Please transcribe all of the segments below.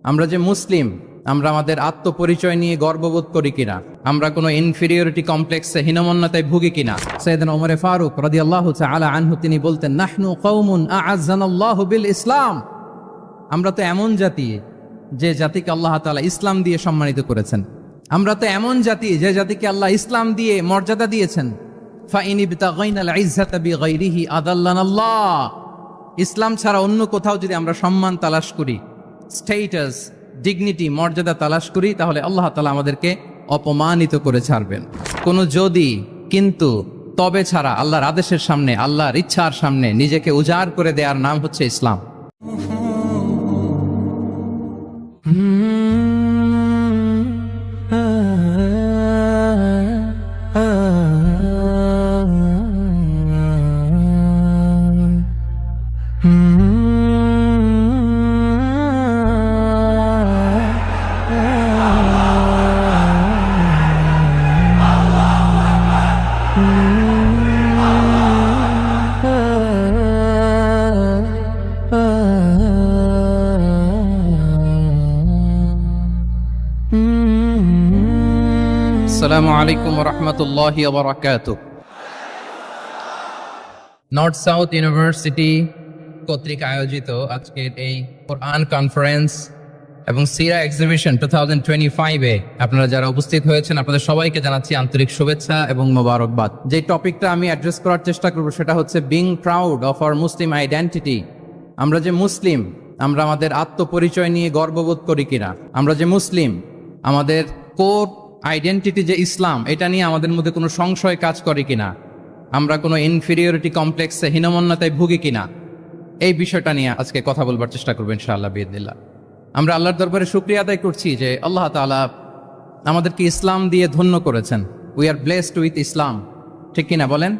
আমরা যে মুসলিম, আমরা আমাদের আত্মপরিচয় নিয়ে গর্ববোধ করি কিনা, আমরা কোনো ইনফিরিয়রিটি কমপ্লেক্সে হীনমন্যতায় ভুগি কিনা। সাইয়েদনা ওমর ফারুক রাদিয়াল্লাহু তাআলা আনহু তিনি বলতেন, নাহনু কওমুন আ'আজ্জানাল্লাহু বিল ইসলাম। আমরা তো এমন জাতি যে জাতিকে আল্লাহ তাআলা ইসলাম দিয়ে সম্মানিত করেছেন। আমরা তো এমন জাতি যে জাতিকে আল্লাহ ইসলাম দিয়ে মর্যাদা দিয়েছেন। ফাইন ইবতাগাইনাল ইজ্জাতা বিগাইরিহি আদাল্লানাল্লাহ। ইসলাম ছাড়া অন্য কোথাও যদি আমরা সম্মান তালাশ করি, স্টেটাস, ডিগনিটি, মর্যাদা তালাশ করি, তাহলে আল্লাহ তাআলা আমাদেরকে অপমানিত করে ছাড়বেন। কোনো যদি, কিন্তু, তবে ছাড়া আল্লাহর আদেশের সামনে, আল্লাহর ইচ্ছার সামনে নিজেকে উজাড় করে দেওয়ার নাম হচ্ছে ইসলাম। আসসালামু আলাইকুম ওয়া রাহমাতুল্লাহি ওয়া বারাকাতুহু। নর্থ সাউথ ইউনিভার্সিটি কর্তৃক আয়োজিত আজকের এই কোরআন কনফারেন্স এবং সিরা এক্সিবিশন 2025-এ আপনারা যারা উপস্থিত হয়েছেন, আপনাদের সবাইকে জানাচ্ছি আন্তরিক শুভেচ্ছা এবং মোবারকবাদ। যে টপিকটা আমি অ্যাড্রেস করার চেষ্টা করব সেটা হচ্ছে being proud of our Muslim identity. আমরা যে মুসলিম, আমরা আমাদের আত্মপরিচয় নিয়ে গর্ববোধ করি কিনা। আমরা যে মুসলিম, আমাদের কোর আইডেন্টিটি যে ইসলাম, এটা নিয়ে আমাদের মধ্যে কোনো সংশয় কাজ করে কিনা, আমরা কোনো ইনফিরিয়রিটি কমপ্লেক্সে হীনমন্যতায় ভুগি কিনা, এই বিষয়টা নিয়ে আজকে কথা বলবার চেষ্টা করবো ইনশাআল্লাহ বিইذনিল্লাহ। আমরা আল্লাহর দরবারে শুকরিয়া আদায় করছি যে আল্লাহ তাআলা আমাদেরকে ইসলাম দিয়ে ধন্য করেছেন। উই আর ব্লেসড উইথ ইসলাম, ঠিক কিনা বলেন?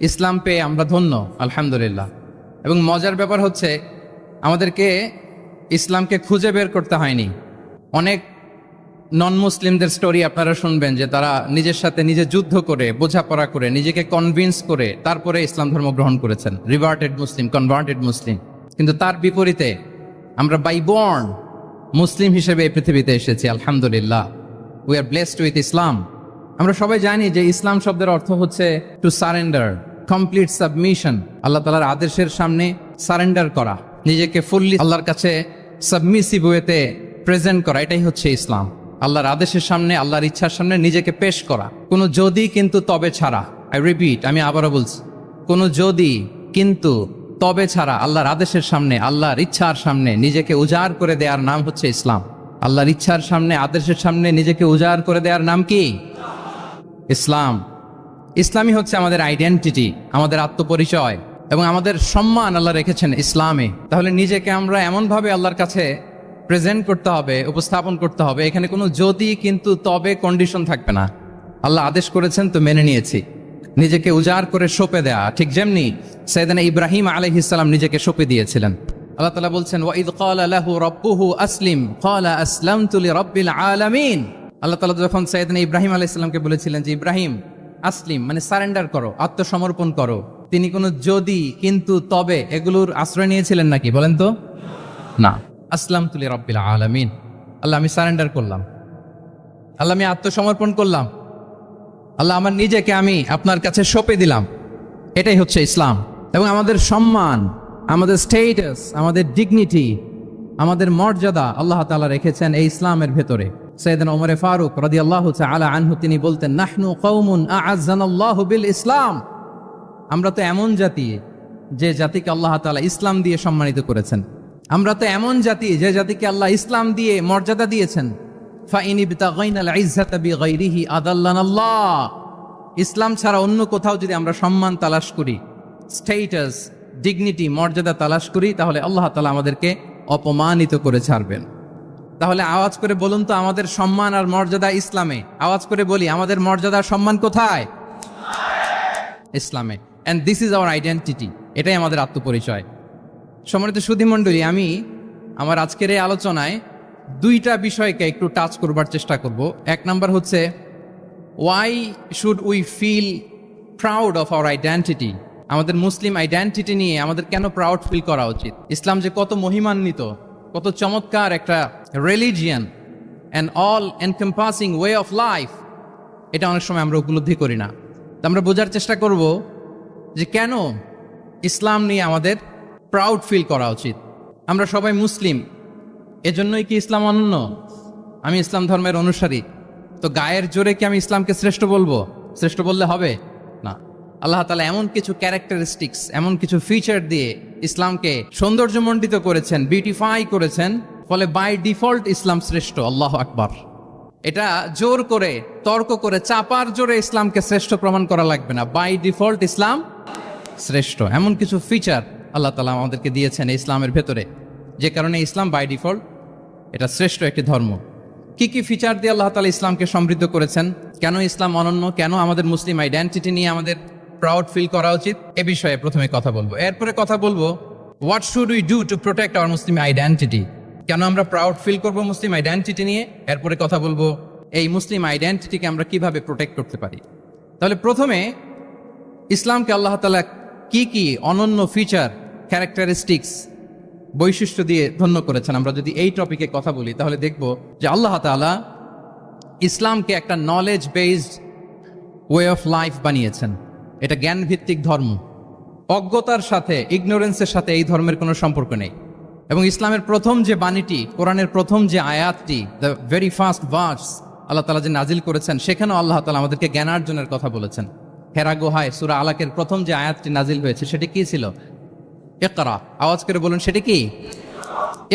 ইসলাম পেয়ে আমরা ধন্য, আলহামদুলিল্লাহ। এবং মজার ব্যাপার হচ্ছে আমাদেরকে ইসলামকে খুঁজে বের করতে হয়নি। অনেক নন মুসলিমদের স্টোরি আপনারা শুনবেন যে তারা নিজের সাথে নিজে যুদ্ধ করে, বোঝাপড়া করে, নিজেকে কনভিন্স করে তারপরে ইসলাম ধর্ম গ্রহণ করেছেন, রিভার্টেড মুসলিম, কনভার্টেড মুসলিম। কিন্তু তার বিপরীতে আমরা বাই বর্ন মুসলিম হিসেবে এই পৃথিবীতে এসেছি, আলহামদুলিল্লাহ। উই আর ব্লেসড উইথ ইসলাম। আমরা সবাই জানি যে ইসলাম শব্দের অর্থ হচ্ছে টু সারেন্ডার, কমপ্লিট সাবমিশন। আল্লাহ তাআলার আদেশের সামনে সারেন্ডার করা, নিজেকে ফুললি আল্লাহর কাছে সাবমিসিভ ওয়েতে প্রেজেন্ট করা, এটাই হচ্ছে ইসলাম। আল্লাহর আদেশের সামনে, আল্লাহর ইচ্ছার সামনে নিজেকে পেশ করা, কোনো যদি, কিন্তু, তবে ছাড়া। আই রিপিট, আমি আবারও বলছি, কোনো যদি, কিন্তু, তবে ছাড়া আল্লাহর আদেশের সামনে, আল্লাহর ইচ্ছার সামনে নিজেকে উজাড় করে দেওয়ার নাম হচ্ছে ইসলাম। আল্লাহর ইচ্ছার সামনে, আদেশের সামনে নিজেকে উজাড় করে দেওয়ার নাম কি? ইসলাম। ইসলামই হচ্ছে আমাদের আইডেন্টিটি, আমাদের আত্মপরিচয় এবং আমাদের সম্মান আল্লাহ রেখেছেন ইসলামে। তাহলে নিজেকে আমরা এমনভাবে আল্লাহর কাছে প্রেজেন্ট করতে হবে, উপস্থাপন করতে হবে, এখানে কোনো যদি, কিন্তু, তবে কন্ডিশন থাকবে না। আল্লাহ আদেশ করেছেন তো মেনে নিয়েছি। নিজেকে উজাড় করে সঁপে দেয়া, ঠিক যেমনি সাইয়েদনা ইব্রাহিম আলাইহিস সালাম নিজেকে সঁপে দিয়েছিলেন। আল্লাহ তাআলা বলছেন, ওয়া ইয ক্বালা লাহু রাব্বুহু আসলিম ক্বালা আসলামতু লিরাব্বিল আলামিন। আল্লাহ তাআলা যখন সাইয়েদনা ইব্রাহিম আলাইহিস সালামকে বলেছিলেন যে ইব্রাহিম আসলিম, মানে সারেন্ডার করো, আত্মসমর্পণ করো, তিনি কোনো যদি, কিন্তু, তবে এগুলোর আশ্রয় নিয়েছিলেন নাকি? বলেন তো না। আসলামতু লিরাব্বিল আলামিন, আল্লাহ আমি সারেন্ডার করলাম, আল্লাহ আমি আত্মসমর্পণ করলাম, আল্লাহ আমার নিজেকে আমি আপনার কাছে সঁপে দিলাম। এটাই হচ্ছে ইসলাম। এবং আমাদের সম্মান, আমাদের স্টেটাস, আমাদের ডিগনিটি, আমাদের মর্যাদা আল্লাহ তাআলা রেখেছেন এই ইসলামের ভেতরে। সাইয়েদনা ওমর ফারুক রাদিয়াল্লাহু তাআলা আনহু তিনি বলতেন, নাহনু কওমুন আ'আজ্জানাল্লাহু বিল ইসলাম। আমরা তো এমন জাতি যে জাতিকে আল্লাহ তাআলা ইসলাম দিয়ে সম্মানিত করেছেন। আমরা তো এমন জাতি যে জাতিকে আল্লাহ ইসলাম দিয়ে মর্যাদা দিয়েছেন। ফাইন ইবতাগাইনাল ইজ্জাতা বিগাইরিহি আদাল্লানাল্লাহ। ইসলাম ছাড়া অন্য কোথাও যদি আমরা সম্মান তালাশ করি, স্টেটাস, ডিগনিটি, মর্যাদা তালাশ করি, তাহলে আল্লাহ তাআলা আমাদেরকে অপমানিত করে ছাড়বেন। তাহলে আওয়াজ করে বলুন তো, আমাদের সম্মান আর মর্যাদা ইসলামে। আওয়াজ করে বলি, আমাদের মর্যাদা সম্মান কোথায়? ইসলামে। And this is our identity, এটাই আমাদের আত্মপরিচয়। সম্মানিত সুধীমণ্ডলী, আমি আমার আজকের এই আলোচনায় দুইটা বিষয়কে একটু টাচ করবার চেষ্টা করব। এক নাম্বার হচ্ছে, why should we feel proud of our identity. আমাদের মুসলিম আইডেন্টিটি নিয়ে আমাদের কেন প্রাউড ফিল করা উচিত? ইসলাম যে কত মহিমান্বিত, কত চমৎকার একটা religion and all encompassing way of life, এটা অনেক সময় আমরা উপলব্ধি করি না। তো আমরা বোঝার চেষ্টা করব যে কেন ইসলাম নিয়ে আমাদের প্রাউড ফিল করা উচিত। আমরা সবাই মুসলিম, এজন্যই কি ইসলাম অনন্য? আমি ইসলাম ধর্মের অনুসারী, তো গায়ের জোরে কি আমি ইসলামকে শ্রেষ্ঠ বলবো? শ্রেষ্ঠ বললে হবে না। আল্লাহ তাআলা এমন কিছু ক্যারেক্টারিস্টিক্স, এমন কিছু ফিচার দিয়ে ইসলামকে সৌন্দর্যমণ্ডিত করেছেন, বিউটিফাই করেছেন, ফলে বাই ডিফল্ট ইসলাম শ্রেষ্ঠ। আল্লাহু আকবার। এটা জোর করে, তর্ক করে, চাপার জোরে ইসলামকে শ্রেষ্ঠ প্রমাণ করা লাগবে না। বাই ডিফল্ট ইসলাম শ্রেষ্ঠ। এমন কিছু ফিচার আল্লাহ তাআলা আমাদেরকে দিয়েছেন ইসলামের ভেতরে, যে কারণে ইসলাম বাই ডিফল্ট এটা শ্রেষ্ঠ একটি ধর্ম। কি কি ফিচার দিয়ে আল্লাহ তাআলা ইসলামকে সমৃদ্ধ করেছেন, কেন ইসলাম অনন্য, কেন আমাদের মুসলিম আইডেন্টিটি নিয়ে আমাদের প্রাউড ফিল করা উচিত, এ বিষয়ে প্রথমে কথা বলবো। এরপরে কথা বলবো what should we do to protect our Muslim identity, কেন আমরা প্রাউড ফিল করব মুসলিম আইডেন্টিটি নিয়ে। এরপরে কথা বলবো এই মুসলিম আইডেন্টিটিকে আমরা কিভাবে প্রোটেক্ট করতে পারি। তাহলে প্রথমে ইসলামকে আল্লাহ তাআলা কি কি অনন্য ফিচার, ক্যারেক্টারিস্টিক্স, বৈশিষ্ট্য দিয়ে ধন্য করেছেন। আমরা যদি এই টপিকে কথা বলি তাহলে দেখব যে আল্লাহ তাআলা ইসলামকে একটা knowledge based way of life বানিয়েছেন। এটা জ্ঞান ভিত্তিক ধর্ম। অজ্ঞতার সাথে, ইগনোরেন্সের সাথে এই ধর্মের কোনো সম্পর্ক নেই। এবং ইসলামের প্রথম যে বাণীটি, কোরআনের প্রথম যে আয়াতটি, দ্য ভেরি ফার্স্ট ভার্স আল্লাহ তাআলা যে নাজিল করেছেন, সেখানেও আল্লাহ তাআলা আমাদেরকে জ্ঞানার্জনের কথা বলেছেন। হেরা গুহায় সূরা আলাকের প্রথম যে আয়াতটি নাজিল হয়েছে সেটি কি ছিল? ইকরা। আওয়াজ করে বলুন, সেটি কি?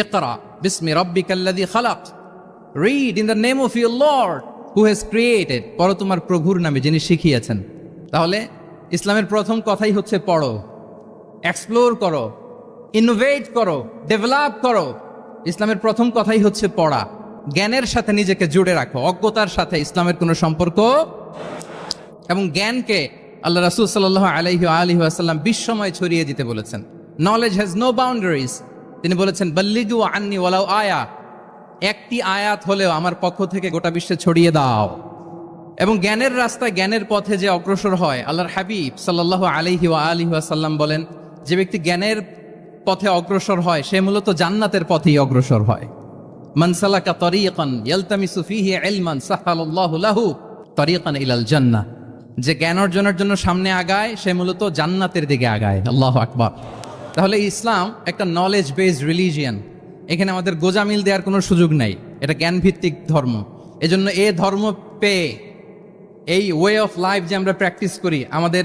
ইকরা বিসমি রাব্বিকাল্লাযী খালাক, read in the name of your lord who has created, পড়ো তোমার প্রভুর নামে যিনি শিখিয়েছেন। তাহলে ইসলামের প্রথম কথাই হচ্ছে পড়ো, এক্সপ্লোর করো, ইনোভেট করো, ডেভেলপ করো। ইসলামের প্রথম কথাই হচ্ছে পড়া। জ্ঞানের সাথে নিজেকে জুড়ে রাখো, অজ্ঞতার সাথে ইসলামের কোনো সম্পর্ক। এবং জ্ঞানকে আল্লাহ রাসূল সাল্লাল্লাহু আলাইহি ওয়াসাল্লাম বিশ্বময় ছড়িয়ে দিতে বলেছেন। Knowledge has no boundaries. তিনি বলেছেন বাল্লিগু আন্নি ওয়ালাউ আয়া, একটি আয়াত হলেও আমার পক্ষ থেকে গোটা বিশ্বে ছড়িয়ে দাও। এবং জ্ঞানের রাস্তায়, জ্ঞানের পথে যে অগ্রসর হয়, আল্লাহর হাবিব সাল্লাল্লাহু আলাইহি ওয়াসাল্লাম বলেন, যে ব্যক্তি জ্ঞানের পথে অগ্রসর হয় সে মূলত জান্নাতের পথেই অগ্রসর হয়। মান সালাকা তরিকান ইয়ালতামিসু ফীহি ইলমান সাহালাল্লাহু লাহু তরিকান ইলাল জান্নাহ, যে জ্ঞান অর্জনের জন্য সামনে আগায় সে মূলত জান্নাতের দিকে আগায়। আল্লাহু আকবার। তাহলে ইসলাম একটা নলেজ বেসড রিলিজিয়ান। এখানে আমাদের গোজামিল দেওয়ার কোনো সুযোগ নাই, এটা জ্ঞান ভিত্তিক ধর্ম। এজন্য এই ধর্ম পেয়ে এই ওয়ে অফ লাইফ যে আমরা প্র্যাকটিস করি, আমাদের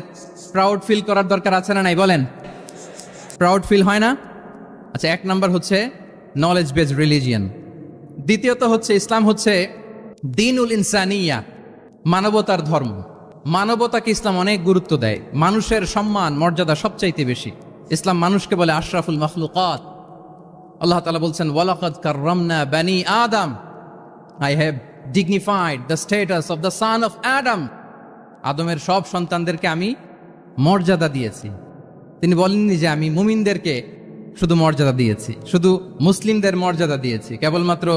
প্রাউড ফিল করার দরকার আছে না নাই? বলেন, প্রাউড ফিল হয় না? আচ্ছা, এক নাম্বার হচ্ছে নলেজ বেসড রিলিজিয়ান। দ্বিতীয়ত হচ্ছে ইসলাম হচ্ছে দ্বীনুল ইনসানিয়া, মানবতার ধর্ম। মানবতাকে ইসলাম অনেক গুরুত্ব দেয়। মানুষের সম্মান, মর্যাদা সবচাইতে বেশি। ইসলাম মানুষকে বলে আশরাফুল মাখলুকাত। আল্লাহ তাআলা বলছেন ওয়ালাকাদ কাররামনা বানি আদম, I have dignified the status of the son of Adam. আদমের সব সন্তানদেরকে আমি মর্যাদা দিয়েছি। তিনি বলেননি যে আমি মুমিনদেরকে শুধু মর্যাদা দিয়েছি, শুধু মুসলিমদের মর্যাদা দিয়েছি, কেবলমাত্র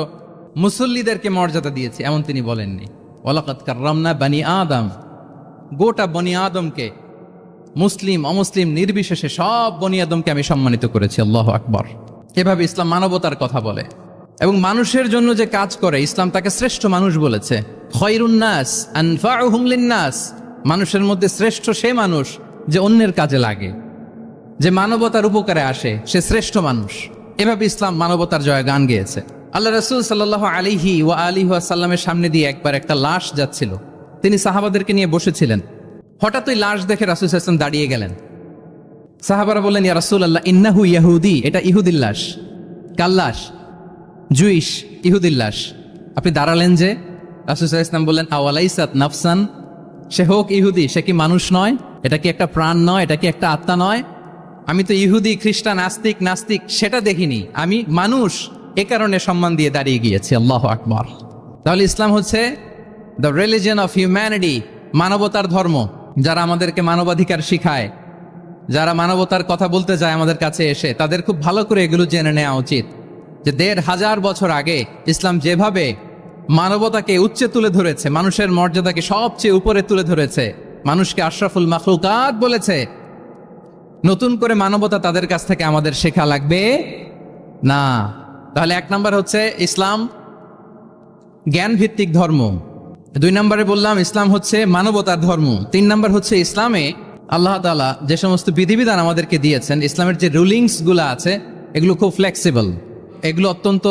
মুসল্লিদেরকে মর্যাদা দিয়েছি, এমন তিনি বলেননি। ওয়ালাকাদ কাররামনা বানি আদম, গোটা বনি আদমকে, মুসলিম অমুসলিম নির্বিশেষে সব বনি আদমকে আমি সম্মানিত করেছি। আল্লাহু আকবার। এভাবে ইসলাম মানবতার কথা বলে এবং মানুষের জন্য যে কাজ করে ইসলাম তাকে শ্রেষ্ঠ মানুষ বলেছে। খায়রুন নাস আনফাউহুম লিন-নাস, মানুষের মধ্যে শ্রেষ্ঠ সে মানুষ যে অন্যের কাজে লাগে, যে মানবতার উপকারে আসে, সে শ্রেষ্ঠ মানুষ। এভাবে ইসলাম মানবতার জয়গান গেয়েছে। আল্লাহ রাসূল সাল্লাল্লাহু আলাইহি ওয়াসাল্লামের সামনে দিয়ে একবার একটা লাশ যাচ্ছিল। তিনি সাহাবাদেরকে নিয়ে বসেছিলেন। হঠাৎ ওই লাশ দেখে রাসূল সাল্লাল্লাহু আলাইহি ওয়াসাল্লাম দাঁড়িয়ে গেলেন। সাহাবারা বললেন, ইয়া রাসূলুল্লাহ, ইন্নাহু ইয়াহুদি, এটা ইহুদির লাশ। কার লাশ? জুইশ, ইহুদির লাশ। আপনি দাঁড়ালেন যে? রাসূল সাল্লাল্লাহু আলাইহি ওয়াসাল্লাম বললেন, আওয়ালাইসাত নাফসান, সে হোক ইহুদি, সে কি মানুষ নয়? এটা কি একটা প্রাণ নয়? এটা কি একটা আত্মা নয়? আমি তো ইহুদি, খ্রিস্টান, আস্তিক, নাস্তিক সেটা দেখিনি, আমি মানুষ, এ কারণে সম্মান দিয়ে দাঁড়িয়ে গিয়েছি। আল্লাহু আকবার। তাহলে ইসলাম হচ্ছে দ্য রিলিজিয়ন অফ হিউম্যানিটি, মানবতার ধর্ম। যারা আমাদেরকে মানবাধিকার শিখায়, যারা মানবতার কথা বলতে যায় আমাদের কাছে এসে, তাদের খুব ভালো করে এগুলো জেনে নেওয়া উচিত যে ১৫০০ বছর আগে ইসলাম যেভাবে মানবতাকে উচ্চে তুলে ধরেছে, মানুষের মর্যাদাকে সবচেয়ে উপরে তুলে ধরেছে, মানুষকে আশরাফুল মাখলুকাত বলেছে, নতুন করে মানবতা তাদের কাছ থেকে আমাদের শেখা লাগবে না। তাহলে 1 নাম্বার হচ্ছে ইসলাম জ্ঞান ভিত্তিক ধর্ম, 2 নম্বরে বললাম ইসলাম হচ্ছে মানবতার ধর্ম, 3 নাম্বার হচ্ছে ইসলামে আল্লাহ তাআলা যে সমস্ত বিধিবিধান আমাদেরকে দিয়েছেন, ইসলামের যে রুলিংস গুলো আছে এগুলো খুব ফ্লেক্সিবল, এগুলো অত্যন্ত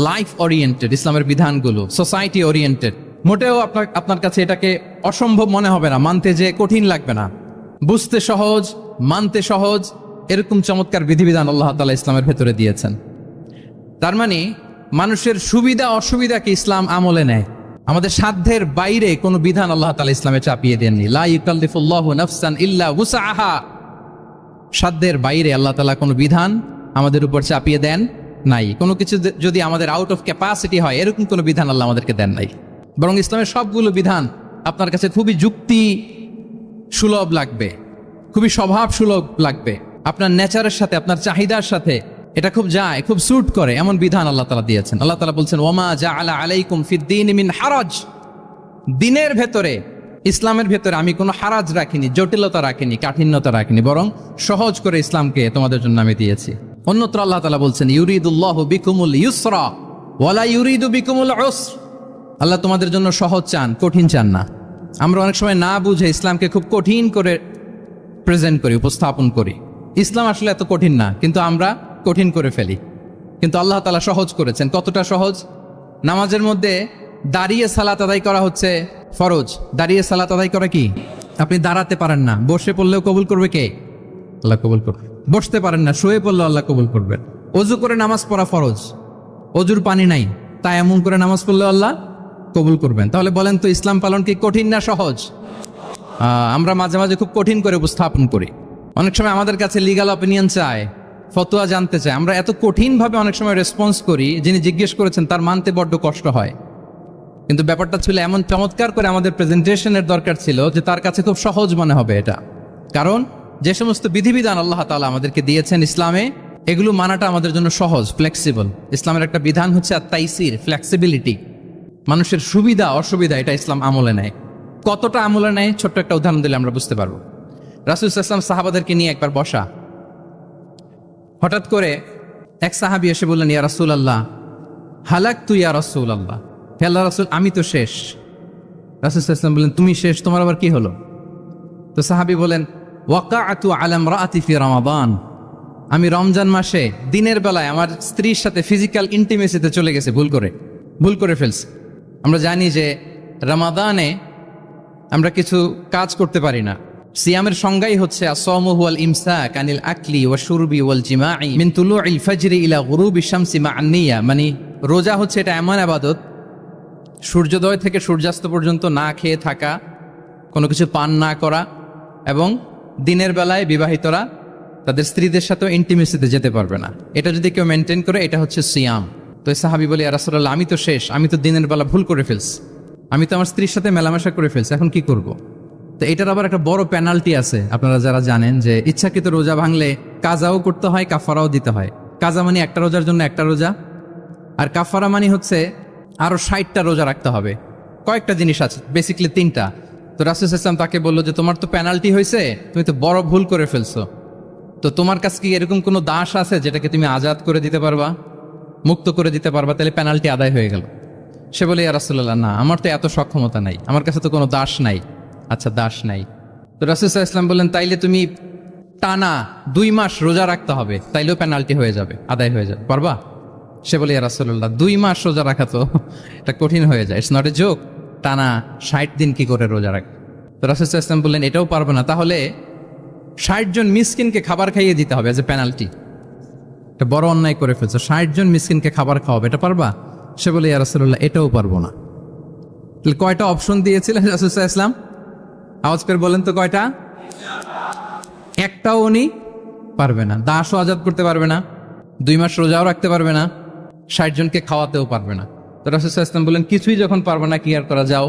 লাইফ ওরিয়েন্টেড, ইসলামের বিধানগুলো সোসাইটি ওরিয়েন্টেড। মোটেও আপনার কাছে এটাকে অসম্ভব মনে হবে না, মানতে যে কঠিন লাগবে না, বুঝতে সহজ, মানতে সহজ, এরকম চমৎকার বিধিবিধান আল্লাহ তাআলা ইসলামের ভেতরে দিয়েছেন। তার মানে মানুষের সুবিধা অসুবিধাকে ইসলাম আমলে নেয়, আমাদের সাধ্যের বাইরে কোনো বিধান আল্লাহ তাআলা ইসলামে চাপিয়ে দেননি। লা ইউকাল্লিফুল্লাহু নাফসান ইল্লা উসআহা, সাধ্যের বাইরে আল্লাহ তাআলা কোনো বিধান আমাদের উপর চাপিয়ে দেন নাই। কোনো কিছু যদি আমাদের আউট অফ ক্যাপাসিটি হয়, এরকম কোনো বিধান আল্লাহ আমাদেরকে দেন নাই। বরং ইসলামের সবগুলো বিধান আপনার কাছে খুবই যুক্তি সুলভ লাগবে, খুবই স্বভাব সুলভ লাগবে, আপনার নেচারের সাথে, আপনার চাহিদার সাথে এটা খুব যায়, খুব স্যুট করে, এমন বিধান আল্লাহ তাআলা দিয়েছেন। আল্লাহ তাআলা বলছেন ওয়ামা জাআলা আলাইকুম ফিদ্দীন মিন হারাজ, দিনের ভেতরে, ইসলামের ভেতরে আমি কোনো হারাজ রাখিনি, জটিলতা রাখিনি, কাঠিন্যতা রাখিনি, বরং সহজ করে ইসলামকে তোমাদের জন্য আমি দিয়েছি। অন্যত্র আল্লাহ তাআলা বলছেন ইউরিদুল্লাহু বিকুমুল ইউসরা ওয়ালা ইউরিদু বিকুমুল উসর, আল্লাহ তোমাদের জন্য সহজ চান, কঠিন চান না। আমরা অনেক সময় না বুঝে ইসলামকে খুব কঠিন করে প্রেজেন্ট করি, উপস্থাপন করি। ইসলাম আসলে এত কঠিন না, কিন্তু আমরা কঠিন করে ফেলি। কিন্তু আল্লাহ তাআলা সহজ করেছেন। কতটা সহজ? নামাজের মধ্যে দাঁড়িয়ে সালাত আদায় করা হচ্ছে ফরজ। দাঁড়িয়ে সালাত আদায় করা কি? আপনি দাঁড়াতে পারেন না, বসে পড়লেও কবুল করবে কে? আল্লাহ কবুল করবে। বসতে পারেন না, শুয়ে পড়লেও আল্লাহ কবুল করবেন। অজু করে নামাজ পড়া ফরজ, অজুর পানি নাই, তাই এমন করে নামাজ পড়লেও আল্লাহ কবুল করবেন। তাহলে বলেন তো ইসলাম পালন কি কঠিন না সহজ? আমরা মাঝে মাঝে খুব কঠিন করে উপস্থাপন করি। অনেক সময় আমাদের কাছে লিগ্যাল অপিনিয়ন চায়, ফতোয়া জানতে চায়, আমরা এত কঠিনভাবে অনেক সময় রেসপন্স করি, যিনি জিজ্ঞেস করেছেন তার মানতে বড্ড কষ্ট হয়। কিন্তু ব্যাপারটা ছিল এমন চমৎকার করে আমাদের প্রেজেন্টেশনের দরকার ছিল যে তার কাছে খুব সহজ মনে হবে এটা। কারণ যে সমস্ত বিধিবিধান আল্লাহ তাআলা আমাদেরকে দিয়েছেন ইসলামে, এগুলো মানাটা আমাদের জন্য সহজ, ফ্লেক্সিবল। ইসলামের একটা বিধান হচ্ছে আত-তাইসির, ফ্লেক্সিবিলিটি, মানুষের সুবিধা অসুবিধা এটা ইসলাম আমলে নেয়। কতটা আমলে নেয় ছোট্ট একটা উদাহরণ দিলে আমরা বুঝতে পারবো। রাসূল সাল্লাল্লাহু আলাইহি ওয়াসাল্লাম সাহাবাদেরকে নিয়ে একবার বসা, হঠাৎ করে এক সাহাবী এসে বললেন ইয়া রাসূলুল্লাহ হালাকতু ইয়া রাসূলুল্লাহ, হে আল্লাহর রাসূল আমি তো শেষ। রাসূল সাল্লাল্লাহু আলাইহি ওয়াসাল্লাম বললেন তুমি শেষ, তোমার আবার কি হলো? তো সাহাবী বলেন ওয়াকাআতু আলা ইমরাআতি ফি রমাদান, আমি রমজান মাসে দিনের বেলায় আমার স্ত্রীর সাথে ফিজিক্যাল ইন্টিমেসিতে চলে গেছে, ভুল করে ফেলছি। আমরা জানি যে রমাদানে আমরা কিছু কাজ করতে পারি না। সিয়ামের সংজ্ঞাই হচ্ছে আসসামু ওয়াল ইমসাক আনিল আকলি ওয়া শুরবি ওয়াল জিমাই মিন তুলুইল ফাজরি ইলা গুরুবি শামসি মা'আন নিয়া, মানে রোজা হচ্ছে এটা এমন ইবাদত, সূর্যোদয় থেকে সূর্যাস্ত পর্যন্ত না খেয়ে থাকা, কোনো কিছু পান না করা, এবং দিনের বেলায় বিবাহিতরা তাদের স্ত্রীদের সাথেও ইন্টিমেসিতে যেতে পারবে না। এটা যদি কেউ মেনটেন করে এটা হচ্ছে সিয়াম। তো সাহাবী বলে ইয়া রাসূলুল্লাহ আমি তো শেষ, আমি তো দিনের বেলা ভুল করে ফেলছি, আমি তো আমার স্ত্রীর সাথে মেলামেশা করে ফেলছি, এখন কি করব? তো এটার আবার একটা বড় পেনাল্টি আছে, আপনারা যারা জানেন যে ইচ্ছাকৃত রোজা ভাঙলে কাজাও করতে হয়, কাফারাও দিতে হয়। কাজা মানে একটা রোজার জন্য একটা রোজা, আর কাফারা মানে হচ্ছে আরো 60টা রোজা রাখতে হবে। কয়েকটা জিনিস আছে, বেসিক্যালি 3টা। তো রাসূল সাল্লাল্লাহু আলাইহি ওয়াসাল্লাম তাকে বললো যে তোমার তো পেনাল্টি হয়েছে, তুমি তো বড় ভুল করে ফেলছো, তো তোমার কাছে কি এরকম কোনো দাস আছে যেটাকে তুমি আজাদ করে দিতে পারবা, মুক্ত করে দিতে পারবা, তাহলে পেনাল্টি আদায় হয়ে গেল। সে বলে ইয়া রাসূলুল্লাহ না, আমার তো এত সক্ষমতা নাই, আমার কাছে তো কোনো দাস নাই। আচ্ছা দাস নাই, তো রাসূল সাল্লাল্লাহু আলাইহি ওয়াসাল্লাম বললেন তাইলে তুমি টানা 2 মাস রোজা রাখতে হবে, তাইলেও পেনাল্টি হয়ে যাবে, আদায় হয়ে যাবে, পারবা? সে বলে ইয়া রাসূলুল্লাহ 2 মাস রোজা রাখা তো এটা কঠিন হয়ে যায়, ইটস নট এ জোক, টানা 60 দিন কি করে রোজা রাখ? তো রাসূল সাল্লাল্লাহু আলাইহি ওয়াসাল্লাম বললেন এটাও পারবে না, তাহলে 60 জন মিসকিনকে খাবার খাইয়ে দিতে হবে এজ এ পেনাল্টি। এটা বড় অন্যায় করে ফেলছো, 60 জন মিসকিনকে খাবার খাওয়াবে, এটা পারবা? সে বলে ইয়া রাসূলুল্লাহ এটাও পারবো না। তাহলে কয়টা অপশন দিয়েছিলেন রাসূল সাল্লাল্লাহু আলাইহি ওয়াসাল্লাম? আওয়াজ করে বলেন তো কয়টা? একটাও উনি পারবে না। দাসও আজাদ করতে পারবে না, 2 মাস রোজাও রাখতে পারবে না, 60 জনকে খাওয়াতেও পারবে না। তো রাসূল সাল্লাল্লাহু আলাইহি ওয়াসাল্লাম বললেন কিছুই যখন পারবে না, কি আর করা, যাও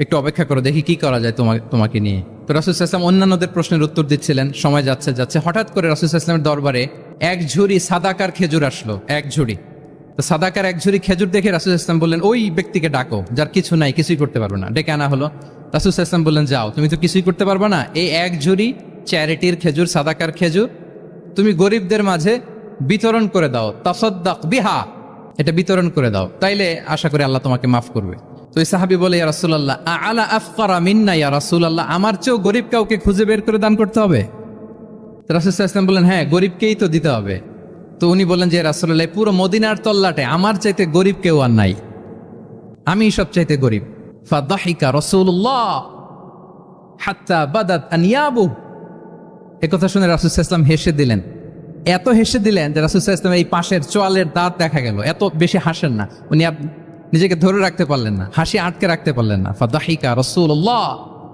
একটু অপেক্ষা করো, দেখি কি করা যায় তোমাকে নিয়ে। তো রাসূল সাল্লাল্লাহু আলাইহি ওয়াসাল্লাম অন্যান্যদের প্রশ্নের উত্তর দিচ্ছিলেন, সময় যাচ্ছে হঠাৎ করে রাসূল সাল্লাল্লাহু আলাইহি ওয়াসাল্লামের দরবারে এক ঝুড়ি সাদাকার খেজুর আসলো, এক ঝুড়ি। তো সাদাকার এক ঝুড়ি খেজুর দেখে রাসূল সাল্লাল্লাহু আলাইহি ওয়াসাল্লাম বললেন ওই ব্যক্তিকে ডাকো যার কিছু নাই, কিছুই করতে পারবে না। ডেকে আনা হলো। রাসূল সাল্লাল্লাহু আলাইহি ওয়াসাল্লাম বললেন যাও, তুমি তো কিছুই করতে পারবে না, এই এক ঝুড়ি চ্যারিটির খেজুর, সাদাকার খেজুর, তুমি গরিবদের মাঝে বিতরণ করে দাও, তাসাদ্দাক বিহা, এটা বিতরণ করে দাও, তাইলে আশা করি আল্লাহ তোমাকে মাফ করবে। তো এই সাহাবী বলে, ইয়া রাসূলুল্লাহ আলা আফকারা মিন্না ইয়া রাসূলুল্লাহ, আমার চেয়েও গরিব কাউকে খুঁজে বের করে দান করতে হবে? রাসূল সাল্লাল্লাহু আলাইহি ওয়াসাল্লাম বললেন, হ্যাঁ, গরিবকেই তো দিতে হবে। তো উনি বললেন যে রাসূলুল্লাহ, পুরো মদিনার তল্লাটে আমার চাইতে গরিব কেউ আর নাই, আমি সবচাইতে গরিব। ফাদাহিকা রাসূলুল্লাহ হাত্তা বাদাত আনিয়াবু, একথা শুনে রাসূল সাল্লাল্লাহু আলাইহি ওয়াসাল্লাম হেসে দিলেন। এত হেসে দিলেন যে রাসূল সাল্লাল্লাহু আলাইহি ওয়াসাল্লাম এই পাশের চোয়ালের দাঁত দেখা গেল। এত বেশি হাসেন না উনি, নিজেকে ধরে রাখতে পারলেন না, হাসি আটকে রাখতে পারলেন না। ফাদাহিকা রাসূলুল্লাহ,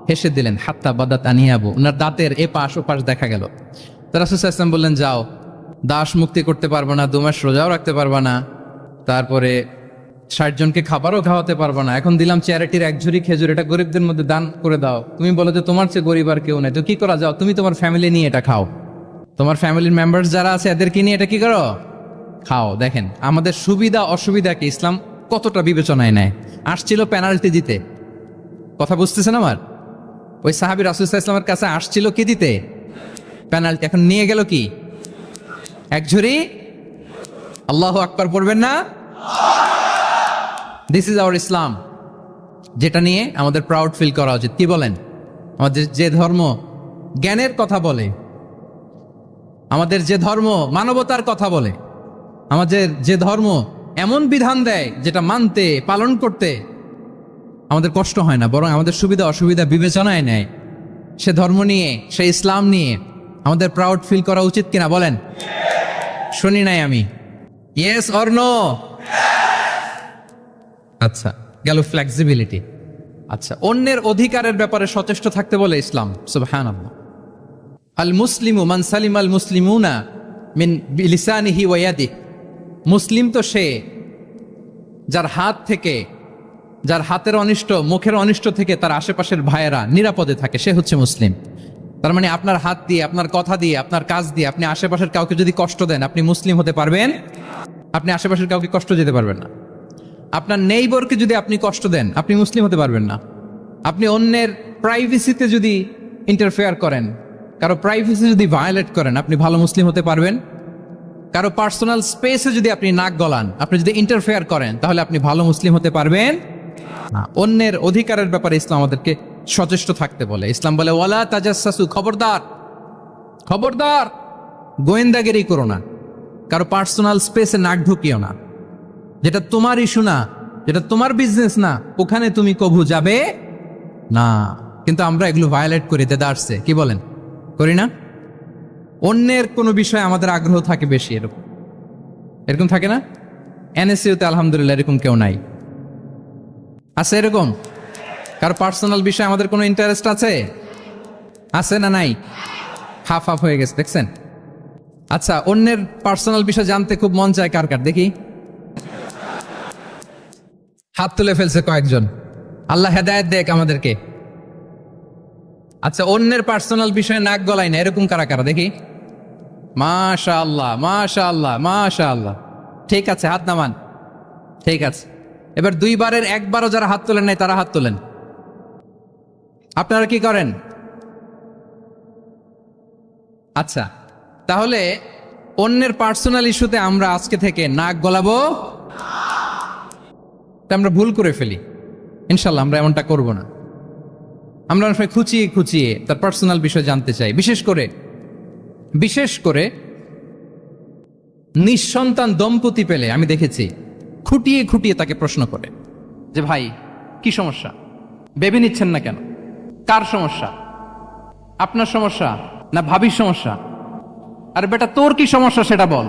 হেসে দিলেন। হাত্তা বাদাত আনিয়াবু, ওনার দাঁতের এ পাশ ও পাশ দেখা গেল। তো রাসূল সাল্লাল্লাহু আলাইহি ওয়াসাল্লাম বললেন, যাও, দাস মুক্তি করতে পারবা না, 2 মাস রোজাও রাখতে পারবা না, তারপরে 60 জনকে খাবারও খাওয়াতে পারবা না, এখন দিলাম চ্যারিটির 1 ঝুড়ি খেজুর, এটা গরিবদের মধ্যে দান করে দাও। তুমি বলো যে তোমার চেয়ে গরিব আর কেউ নাই, তো কি করা, যাও তুমি তোমার ফ্যামিলি নিয়ে এটা খাও, তোমার ফ্যামিলির মেম্বার্স যারা আছে এদেরকে নিয়ে এটা কি করো, খাও। দেখেন আমাদের সুবিধা অসুবিধাকে ইসলাম কতটা বিবেচনায় নেয়। আসছিল পেনাল্টি দিতে, কথা বুঝতেছেন আমার? ওই সাহাবী রাসূল সাল্লাল্লাহু আলাইহি ওয়াসাল্লামের কাছে আসছিল কি দিতে, পেনাল্টি, এখন নিয়ে গেল কি 1 ঝুড়ি। আল্লাহু আকবার পড়বেন না? দিস ইজ আওয়ার ইসলাম, যেটা নিয়ে আমাদের প্রাউড ফিল করা উচিত। কি বলেন? আমাদের যে ধর্ম জ্ঞানের কথা বলে, আমাদের যে ধর্ম মানবতার কথা বলে, আমাদের যে ধর্ম এমন বিধান দেয় যেটা মানতে পালন করতে আমাদের কষ্ট হয় না, বরং আমাদের সুবিধা অসুবিধা বিবেচনায় নেয়, সে ধর্ম নিয়ে, সে ইসলাম নিয়ে আমাদের প্রাউড ফিল করা উচিত কিনা বলেন? শুনি নাই আমি, ইয়েস অর নো? আচ্ছা, গেল ফ্লেক্সিবিলিটি। আচ্ছা, অন্যের অধিকারের ব্যাপারে সচেষ্ট থাকতে বলে ইসলাম। সুবহানাল্লাহ। আল মুসলিমু মান সালিমাল মুসলিমুনা মিন বিলিসানিহি ওয়া ইয়াদিহি, মুসলিম তো সে যার হাত থেকে, যার হাতের অনিষ্ট, মুখের অনিষ্ট থেকে তার আশেপাশের ভাইয়েরা নিরাপদে থাকে, সে হচ্ছে মুসলিম। তার মানে আপনার হাত দিয়ে, আপনার কথা দিয়ে, আপনার কাজ দিয়ে আপনি আশেপাশের কাউকে যদি কষ্ট দেন, আপনি মুসলিম হতে পারবেন? আপনি আশেপাশের কাউকে কষ্ট দিতে পারবেন না। আপনার নেইবরকে যদি আপনি কষ্ট দেন, আপনি মুসলিম হতে পারবেন না। আপনি অন্যের প্রাইভেসিতে যদি ইন্টারফেয়ার করেন, কারো প্রাইভেসি যদি ভায়োলেট করেন, আপনি ভালো মুসলিম হতে পারবেন? কারো পার্সোনাল স্পেসে যদি আপনি নাক গলান, আপনি যদি ইন্টারফেয়ার করেন, তাহলে আপনি ভালো মুসলিম হতে পারবেন না। অন্যের অধিকারের ব্যাপারে ইসলাম আমাদেরকে সচেষ্ট থাকতে বলে। ইসলাম বলে ওয়ালা তাজাসসু, খবরদার, খবরদার, গোয়েন্দাগিরি করো না, কারো পার্সোনাল স্পেসে নাক ঢুকিও না। যেটা তোমার ইস্যু না, যেটা তোমার বিজনেস না, ওখানে তুমি কভু যাবে না। কিন্তু আমরা এগুলো ভায়োলেট করি, দেদারসে, কি বলেন, করি না? অন্যের কোনো বিষয়ে আমাদের আগ্রহ থাকে বেশি, এরকম এরকম থাকে না? এনএসইউতে আলহামদুলিল্লাহ এরকম কেউ নাই, আছে এরকম? কারো পার্সোনাল বিষয়ে আমাদের কোনো ইন্টারেস্ট আছে? আছে না নাই? হাফ হাফ হয়ে গেছে, দেখছেন? আচ্ছা, অন্যের পার্সোনাল বিষয় জানতে খুব মন চায় কার কার, দেখি হাত তুলে ফেলছে কয়েকজন। আল্লাহ হেদায়েত দেখ আমাদেরকে। আচ্ছা, অন্যের পার্সোনাল বিষয়ে নাক গলায় না, এরকম কারা কারা, দেখি। মাশাআল্লাহ, মাশাআল্লাহ, মাশাআল্লাহ। ঠিক আছে, হাত নামান। ঠিক আছে, এবার 2 বারের 1 বারও যারা হাত তোলেন নাই তারা হাত তোলেন। আপনারা কি করেন? আচ্ছা, তাহলে অন্যের পার্সোনাল ইস্যুতে আমরা আজকে থেকে নাক গলাবো, আমরা ভুল করে ফেলি। ইনশাল্লাহ আমরা এমনটা করব না। আমরা অনেক সময় খুঁচিয়ে খুঁচিয়ে তার পার্সোনাল বিষয় জানতে চাই। বিশেষ করে নিঃসন্তান দম্পতি পেলে আমি দেখেছি খুঁটিয়ে খুঁটিয়ে তাকে প্রশ্ন করে যে ভাই কি সমস্যা, বেবি নিচ্ছেন না কেন, কার সমস্যা, আপনার সমস্যা না ভাবির সমস্যা, আরে বেটা তোর কি সমস্যা সেটা বল।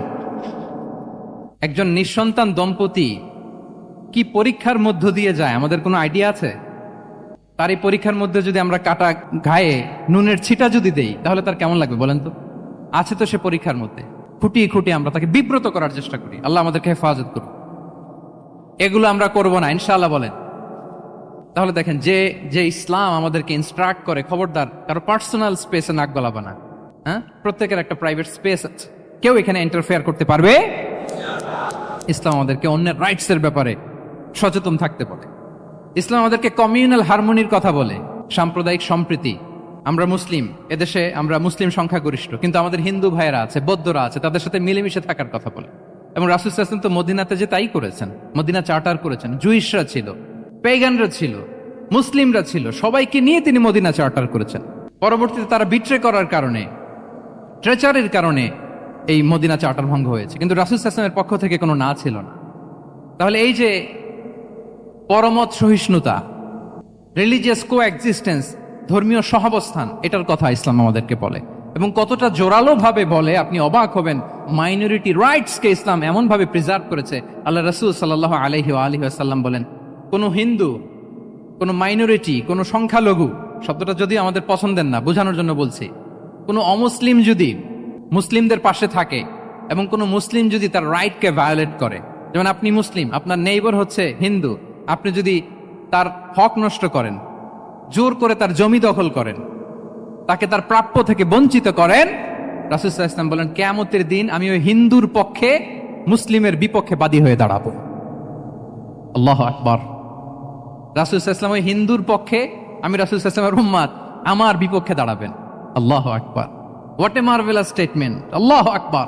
একজন নিঃসন্তান দম্পতি কি পরীক্ষার মধ্য দিয়ে যায় আমাদের কোনো আইডিয়া আছে? তার এই পরীক্ষার মধ্যে যদি আমরা কাটা ঘায়ে নুনের ছিটা যদি দেই, তাহলে তার কেমন লাগবে বলেন তো? আছে তো সে পরীক্ষার মধ্যে। খুঁটিয়ে খুঁটিয়ে আমরা তাকে বিব্রত করার চেষ্টা করি। আল্লাহ আমাদেরকে হেফাজত করুন। এগুলো আমরা করব না ইনশাআল্লাহ বলেন। তাহলে দেখেন, যে ইসলাম আমাদেরকে ইনস্ট্রাক্ট করে, খবরদার কারো পার্সোনাল স্পেসে নাক গলাবা না। হ্যাঁ, প্রত্যেকের একটা প্রাইভেট স্পেস আছে, কেউ এখানে ইন্টারফেয়ার করতে পারবে। ইসলাম আমাদেরকে অন্যের রাইটস এর ব্যাপারে সচেতন থাকতে বলে। ইসলাম আমাদেরকে কমিউনাল হারমোনির কথা বলে, সাম্প্রদায়িক সম্প্রীতি। আমরা মুসলিম, এদেশে আমরা মুসলিম সংখ্যাগরিষ্ঠ, কিন্তু আমাদের হিন্দু ভাইয়েরা আছে, বৌদ্ধরা আছে, তাদের সাথে মিলেমিশে থাকার কথা বলে। এবং রাসূল সাল্লাল্লাহু আলাইহি ওয়াসাল্লাম তো মদিনাতে যে তাই করেছেন, মদিনা চার্টার করেছেন। জুইশরা ছিল, পেগানরা ছিল, মুসলিমরা ছিল, সবাইকে নিয়ে তিনি মদিনা চার্টার করেছেন। পরবর্তীতে তারা বিট্রে করার কারণে, ট্রেচারের কারণে এই মদিনা চার্টার ভঙ্গ হয়েছে, কিন্তু রাসূল সাল্লাল্লাহু আলাইহি ওয়াসাল্লামের পক্ষ থেকে কোনো না ছিল না। তাহলে এই যে পরমত সহিষ্ণুতা, রিলিজিয়াস কো এক্সিস্টেন্স, ধর্মীয় সহাবস্থান, এটার কথা ইসলাম আমাদেরকে বলে, এবং কতটা জোরালো ভাবে বলে আপনি অবাক হবেন। মাইনরিটি রাইটসকে ইসলাম এমন ভাবে প্রিজার্ভ করেছে। আল্লাহ রাসূল সাল্লাল্লাহু আলাইহি ওয়াসাল্লাম বলেন, কোন হিন্দু, কোন মাইনরিটি, কোন সংখ্যালঘু, শব্দটা যদি আমাদের পছন্দের না, বোঝানোর জন্য বলছি, কোন অমুসলিম যদি মুসলিমদের পাশে থাকে এবং কোন মুসলিম যদি তার রাইটকে ভায়োলেট করে, যেমন আপনি মুসলিম, আপনার নেইবার হচ্ছে হিন্দু, আপনি যদি তার হক নষ্ট করেন, জোর করে তার জমি দখল করেন, তাকে তার প্রাপ্য থেকে বঞ্চিত করেন, রাসূল সাল্লাল্লাহু আলাইহি ওয়াসাল্লাম বলেন কিয়ামতের দিন আমি ওই হিন্দুর পক্ষে মুসলিমের বিপক্ষে বাদী হয়ে দাঁড়াবো। আল্লাহু আকবার। রাসূল সাল্লাল্লাহু আলাইহি ওয়াসাল্লাম ওই হিন্দুর পক্ষে, আমি রাসূল সাল্লাল্লাহু আলাইহি ওয়াসাল্লামের উম্মত, আমার বিপক্ষে দাঁড়াবেন। আল্লাহু আকবার। What a marvellous statement. আল্লাহু আকবার।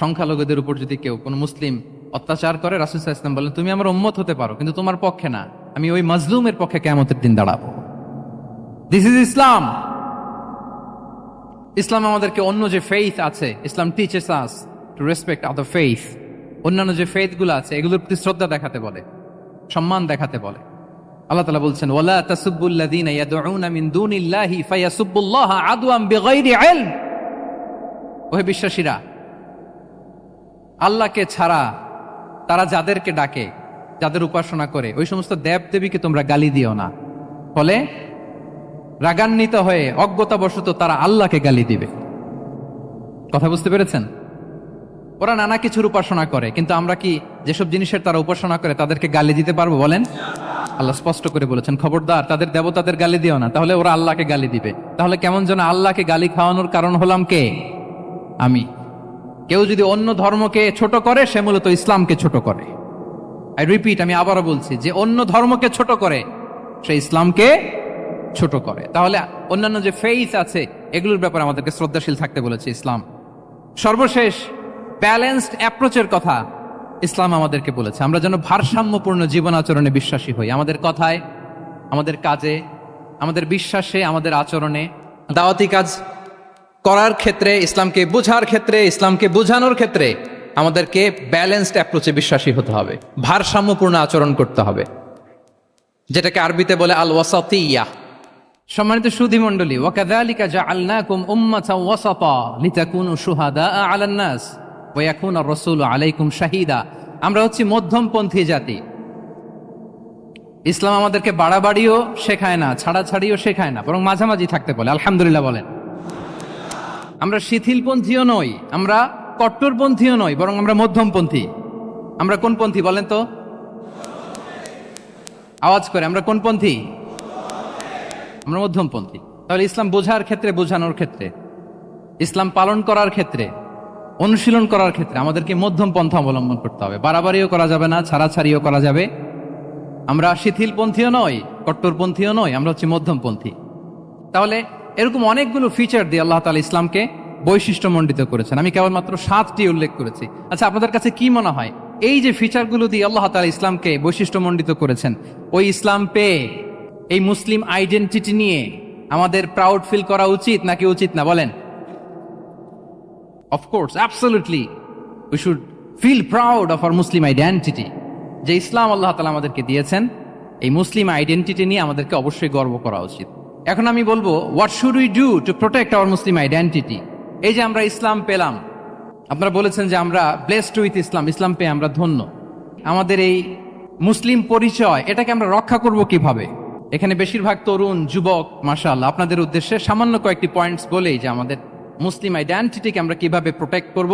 সংখ্যালঘুদের উপর যদি কেউ কোন মুসলিম অত্যাচার করে, রাসূল সাল্লাল্লাহু আলাইহি ওয়াসাল্লাম বলেন তুমি আমার উম্মত হতে পারো, কিন্তু তোমার পক্ষে না, আমি ওই মাজলুমের পক্ষে কিয়ামতের দিন দাঁড়াবো। দিস ইজ ইসলাম। ইসলাম আমাদেরকে অন্য যে ফেইথ আছে, Islam teaches us to respect other faith. অন্যান্য যে ফেইথ গুলো আছে এগুলোর প্রতি শ্রদ্ধা দেখাতে বলে, সম্মান দেখাতে বলে। আল্লাহ তাআলা বলছেন ওয়ালা তাসুব্বুল্লাযীনা ইয়াদউনা মিন দুনিল্লাহি ফায়াসুব্বুল্লাহা আদওয়াম বিগাইরি ইলম। ওহে বিশ্বাসীরা, আল্লাহকে ছাড়া তারা যাদেরকে ডাকে, যাদের উপাসনা করে, ওই সমস্ত দেব দেবীকে তোমরা গালি দিও না, ফলে রাগান্বিত হয়ে অজ্ঞতাবশত তারা আল্লাহকে গালি দিবে। কথা বুঝতে পেরেছেন? ওরা নানা কিছুর উপাসনা করে, কিন্তু আমরা কি যেসব জিনিসের তারা উপাসনা করে তাদেরকে গালি দিতে পারবো বলেন? আল্লাহ স্পষ্ট করে বলেছেন খবরদার তাদের দেবতাদের গালি দিও না, তাহলে ওরা আল্লাহকে গালি দিবে। তাহলে কেমন যেন আল্লাহকে গালি খাওয়ানোর কারণ হলাম কে? আমি। কেউ যদি অন্য ধর্মকে ছোট করে, সে মূলত ইসলামকে ছোট করে। আই রিপিট, আমি আবারও বলছি, যে অন্য ধর্মকে ছোট করে সে ইসলামকে ছোট করে। তাহলে অন্যান্য যে ফেইথ আছে এগুলোর ব্যাপারে আমাদেরকে শ্রদ্ধাশীল থাকতে বলেছে ইসলাম। সর্বশেষ ব্যালেন্সড অ্যাপ্রোচের কথা ইসলাম আমাদেরকে বলেছে, আমরা যেন ভারসাম্যপূর্ণ জীবন আচরণে বিশ্বাসী হই। আমাদের কথায়, আমাদের কাজে, আমাদের বিশ্বাসে, আমাদের আচরণে, দাওয়াতি কাজ করার ক্ষেত্রে, ইসলামকে বোঝার ক্ষেত্রে, ইসলামকে বোঝানোর ক্ষেত্রে আমাদেরকে ব্যালেন্সড অ্যাপ্রোচে বিশ্বাসী হতে হবে, ভারসাম্যপূর্ণ আচরণ করতে হবে, যেটাকে আরবিতে বলে আল ওয়াসাতিয়া। সম্মানিত সুধী মণ্ডলী, ওয়াকাযালিকা জাআলনাকুম উম্মাতান ওয়াসাতা লিতাকুনু শুহাদা আলান নাস ওয়া ইয়াকুনা আর-রাসূলু আলাইকুম শাহীদা। আমরা হচ্ছি মধ্যমপন্থী জাতি। ইসলাম আমাদেরকে বাড়াবাড়িও শেখায় না, ছাড়াছাড়িও শেখায় না, বরং মাঝামাঝি থাকতে বলে। আলহামদুলিল্লাহ বলেন। আমরা শিথিলপন্থীও নই, আমরা কট্টরপন্থীও নই, বরং আমরা মধ্যমপন্থী। আমরা কোন পন্থী বলেন তো? আওয়াজ করে, আমরা কোন পন্থী? আমরা মধ্যমপন্থী। তাহলে ইসলাম বোঝার ক্ষেত্রে, বোঝানোর ক্ষেত্রে, ইসলাম পালন করার ক্ষেত্রে, অনুশীলন করার ক্ষেত্রে আমাদেরকে মধ্যম পন্থা অবলম্বন করতে হবে। বাড়াবাড়িও করা যাবে না, ছাড়াছাড়িও করা যাবে। আমরা শিথিলপন্থীও নই, কট্টরপন্থীও নই, আমরা হচ্ছে মধ্যমপন্থী। তাহলে এরকম অনেকগুলো ফিচার দিয়ে আল্লাহ তাআলা ইসলামকে বৈশিষ্ট্যমণ্ডিত করেছেন। আমি কেবলমাত্র 7টি উল্লেখ করেছি। আচ্ছা, আপনাদের কাছে কি মনে হয় এই যে ফিচারগুলো দিয়ে আল্লাহ তাআলা ইসলামকে বৈশিষ্ট্যমণ্ডিত করেছেন, ওই ইসলাম পেয়ে এই মুসলিম আইডেন্টিটি নিয়ে আমাদের প্রাউড ফিল করা উচিত নাকি উচিত না বলেন? Of course, absolutely we should feel proud of our Muslim identity. যে ইসলাম আল্লাহ তাআলা আমাদেরকে দিয়েছেন, এই মুসলিম আইডেন্টিটি নিয়ে আমাদেরকে অবশ্যই গর্ব করা উচিত। এখন আমি বলবো, what should we do to protect our Muslim identity? এই যে আমরা ইসলাম পেলাম, আপনারা বলেছেন যে আমরা ব্লেসড উইথ ইসলাম, ইসলাম পেয়ে আমরা ধন্য। আমাদের এই মুসলিম পরিচয়, এটাকে আমরা রক্ষা করব কিভাবে? এখানে বেশিরভাগ তরুণ যুবক, মাশাআল্লাহ, আপনাদের উদ্দেশ্যে সামান্য কয়েকটি পয়েন্টস বলেই যে আমাদের মুসলিম আইডেন্টিটিকে আমরা কিভাবে প্রোটেক্ট করব,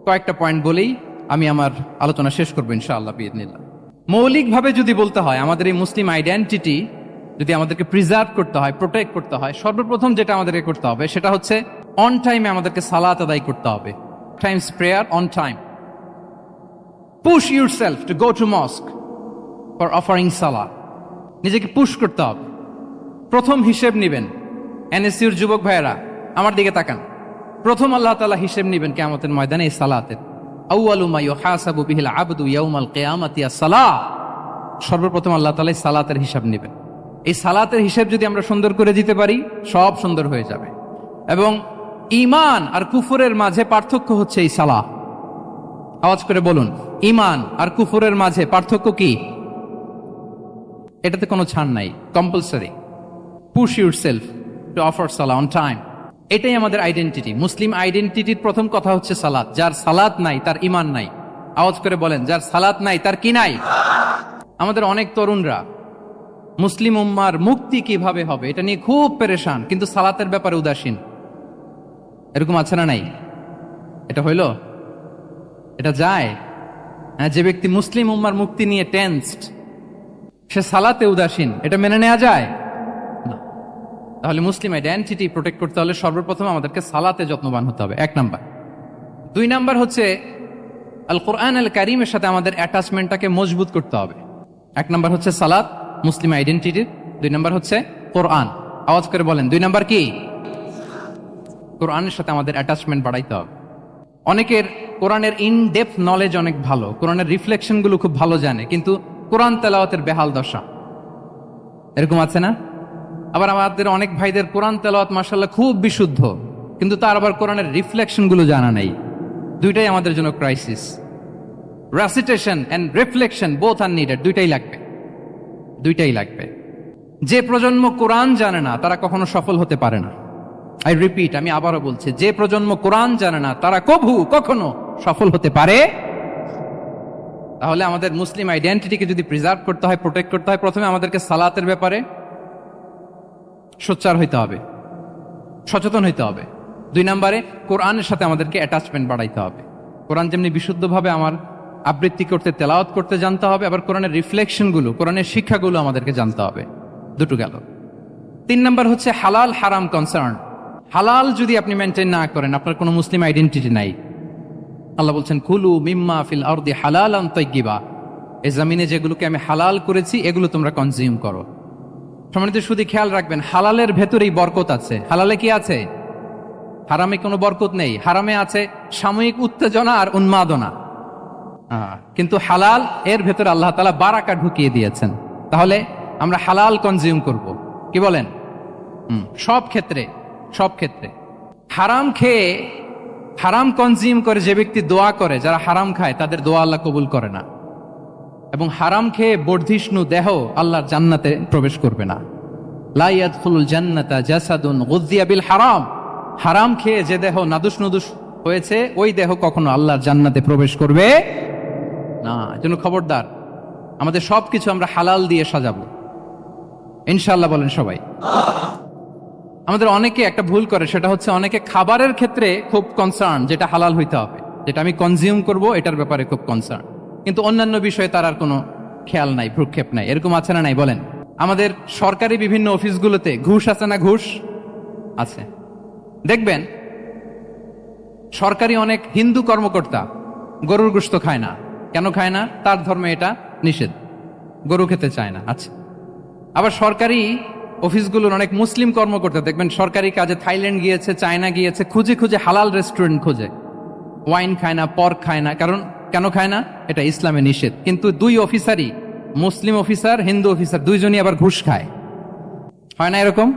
কয়েকটা পয়েন্ট বলেই আমি আমার আলোচনা শেষ করবো ইনশাআল্লাহ বিইذনিল্লাহ। মৌলিকভাবে যদি বলতে হয়, আমাদের এই মুসলিম আইডেন্টিটি যদি আমাদেরকে প্রিজার্ভ করতে হয়, প্রোটেক্ট করতে হয়, সর্বপ্রথম যেটা আমাদেরকে করতে হবে সেটা হচ্ছে অন টাইমে আমাদেরকে সালাত আদায় করতে হবে। Times prayer on time. Push yourself to go to মস্ক for offering সালাত। নিজেকে পুশ করতে হবে। প্রথম হিসেব নিবেন এনএসইউর যুবক ভাইয়েরা আমার দিকে তাকান। প্রথম আল্লাহ তাআলা হিসেব নেবেন কিয়ামতের ময়দানে এই সালাতের। আউয়ালু মা ইউহাসাবু বিহিল আবদু ইয়াউমাল কিয়ামাতি আস-সালাহ। সর্বপ্রথম আল্লাহ তাআলা এই সালাতের হিসাব নেবেন। এই সালাতের হিসাব যদি আমরা সুন্দর করে দিতে পারি, সব সুন্দর হয়ে যাবে। এবং ঈমান আর কুফরের মাঝে পার্থক্য হচ্ছে এই সালাহ। আওয়াজ করে বলুন, ঈমান আর কুফরের মাঝে পার্থক্য কি? এটাতে কোনো ছাড় নাই, compulsory. Push yourself to offer Salah on time. এটাই আমাদের আইডেন্টিটি। মুসলিম আইডেন্টিটির প্রথম কথা হচ্ছে সালাত। যার সালাত নাই তার ঈমান নাই। আওয়াজ করে বলেন, যার সালাত নাই তার কি নাই? আমাদের অনেক তরুণরা মুসলিম উম্মার মুক্তি কিভাবে হবে এটা নিয়ে খুব পেরেশান, কিন্তু সালাতের ব্যাপারে উদাসীন। এরকম আছে না নাই? এটা হইল? এটা যায়? হ্যাঁ, যে ব্যক্তি মুসলিম উম্মার মুক্তি নিয়ে টেন্সড, সে সালাতে উদাসীন, এটা মেনে নেওয়া যায় না। তাহলে মুসলিম আইডেন্টিটি প্রোটেক্ট করতে হলে সর্বপ্রথম আমাদেরকে সালাতে যত্নবান হতে হবে, 1 নাম্বার। 2 নাম্বার হচ্ছে আল কোরআন আল কারীমের সাথে আমাদের অ্যাটাচমেন্টটাকে মজবুত করতে হবে। 1 নাম্বার হচ্ছে সালাত, মুসলিম আইডেন্টিটির। 2 নাম্বার হচ্ছে কোরআন। আওয়াজ করে বলেন, 2 নাম্বার কি? কোরআনের সাথে আমাদের অ্যাটাচমেন্ট বাড়াইতে হবে। অনেকের কোরআনের ইন ডেপথ নলেজ অনেক ভালো, কোরআনের রিফ্লেকশন গুলো খুব ভালো জানে, কিন্তু কোরআন তেলাওয়াতের বেহাল দশা। এরকম আছে না? আবার আমাদের অনেক ভাইদের কোরআন তেলাওয়াত মাশাআল্লাহ খুব বিশুদ্ধ, কিন্তু তার আবার কোরআনের রিফ্লেকশন গুলো জানা নেই। দুইটাই আমাদের জন্য crisis. Recitation and reflection both are needed. দুইটাই লাগবে। যে প্রজন্ম কোরআন জানে না তারা কখনো সফল হতে পারে না। আই রিপিট, আমি আবারও বলছি, যে প্রজন্ম কোরআন জানে না তারা কখনো সফল হতে পারে। তাহলে আমাদের মুসলিম আইডেন্টিটিকে যদি প্রিজার্ভ করতে হয়, প্রোটেক্ট করতে হয়, প্রথমে আমাদেরকে সালাতের ব্যাপারে সোচ্চার হইতে হবে, সচেতন হইতে হবে। 2 নম্বরে কোরআনের সাথে আমাদেরকে অ্যাটাচমেন্ট বাড়াইতে হবে। কোরআন যেমনি বিশুদ্ধভাবে আমার আবৃত্তি করতে, তেলাওয়াত করতে জানতে হবে, আবার কোরআনের রিফ্লেকশনগুলো, কোরআনের শিক্ষাগুলো আমাদেরকে জানতে হবে। দুটো গেল। 3 নম্বর হচ্ছে হালাল হারাম কনসার্ন। হালাল যদি আপনি মেনটেন না করেন, আপনার কোনো মুসলিম আইডেন্টিটি নাই। আল্লাহ বলছেন, কুলু মিম্মা ফিল আরদি হালালান তাইয়্যিবা। এই জমিনে যেগুলোকে আমি হালাল করেছি এগুলো তোমরা কনজিউম করো। সম্মানিত শুধু খেয়াল রাখবেন, হালালের ভেতরেই বরকত আছে। হালালে কি আছে? হারামে কোনো বরকত নেই। হারামে আছে সাময়িক উত্তেজনা আর উন্মাদনা, কিন্তু হালাল এর ভেতরে আল্লাহ তাআলা বারাকা ঢুকিয়ে দিয়েছেন। তাহলে আমরা হালাল কনজিউম করব, কি বলেন? সব ক্ষেত্রে। হারাম খেয়ে, হারাম কনজিউম করে যে ব্যক্তি দোয়া করে, যারা হারাম খায় তাদের দোয়া আল্লাহ কবুল করে না। এবং হারাম খেয়ে বর্ধিষ্ণু দেহ আল্লাহর জান্নাতে প্রবেশ করবে না। লা ইয়াদখুলুল জান্নাতা জাসাদুন গুযিয়া বিল হারাম। হারাম খেয়ে যে দেহ নাদুস নুদুস হয়েছে, ওই দেহ কখনো আল্লাহর জান্নাতে প্রবেশ করবে না। এজন্য খবরদার, আমাদের সবকিছু আমরা হালাল দিয়ে সাজাবো ইনশাআল্লাহ। বলেন সবাই। আমাদের অনেকে একটা ভুল করে, সেটা হচ্ছে অনেকে খাবারের ক্ষেত্রে খুব কনসার্ন, যেটা হালাল হইতে হবে, যেটা আমি কনজিউম করব এটার ব্যাপারে খুব কনসার্ন, কিন্তু অন্যান্য বিষয়ে তার আর কোনো খেয়াল নাই, ভ্রুক্ষেপ নাই। এরকম আছে না নাই? বলেন। আমাদের সরকারি বিভিন্ন অফিসগুলোতে ঘুষ আছে না? ঘুষ আছে। দেখবেন সরকারি অনেক হিন্দু কর্মকর্তা গরুর গোশত খায় না। কেন খায় না? তার ধর্মে এটা নিষেধ, গরু খেতে চায় না। আচ্ছা, আবার সরকারি অফিসগুলোর অনেক মুসলিম কর্মকর্তা দেখবেন সরকারি কাজে থাইল্যান্ড গিয়েছে, চায়না গিয়েছে, খুঁজে হালাল রেস্টুরেন্ট খোঁজে, ওয়াইন খায় না, পর্ক খায় না। কারণ কেন খায় না? এটা ইসলামে নিষেধ। কিন্তু 2 অফিসারই, মুসলিম অফিসার, হিন্দু অফিসার, 2জনই আবার ঘুষ খায়। হয় না এরকম?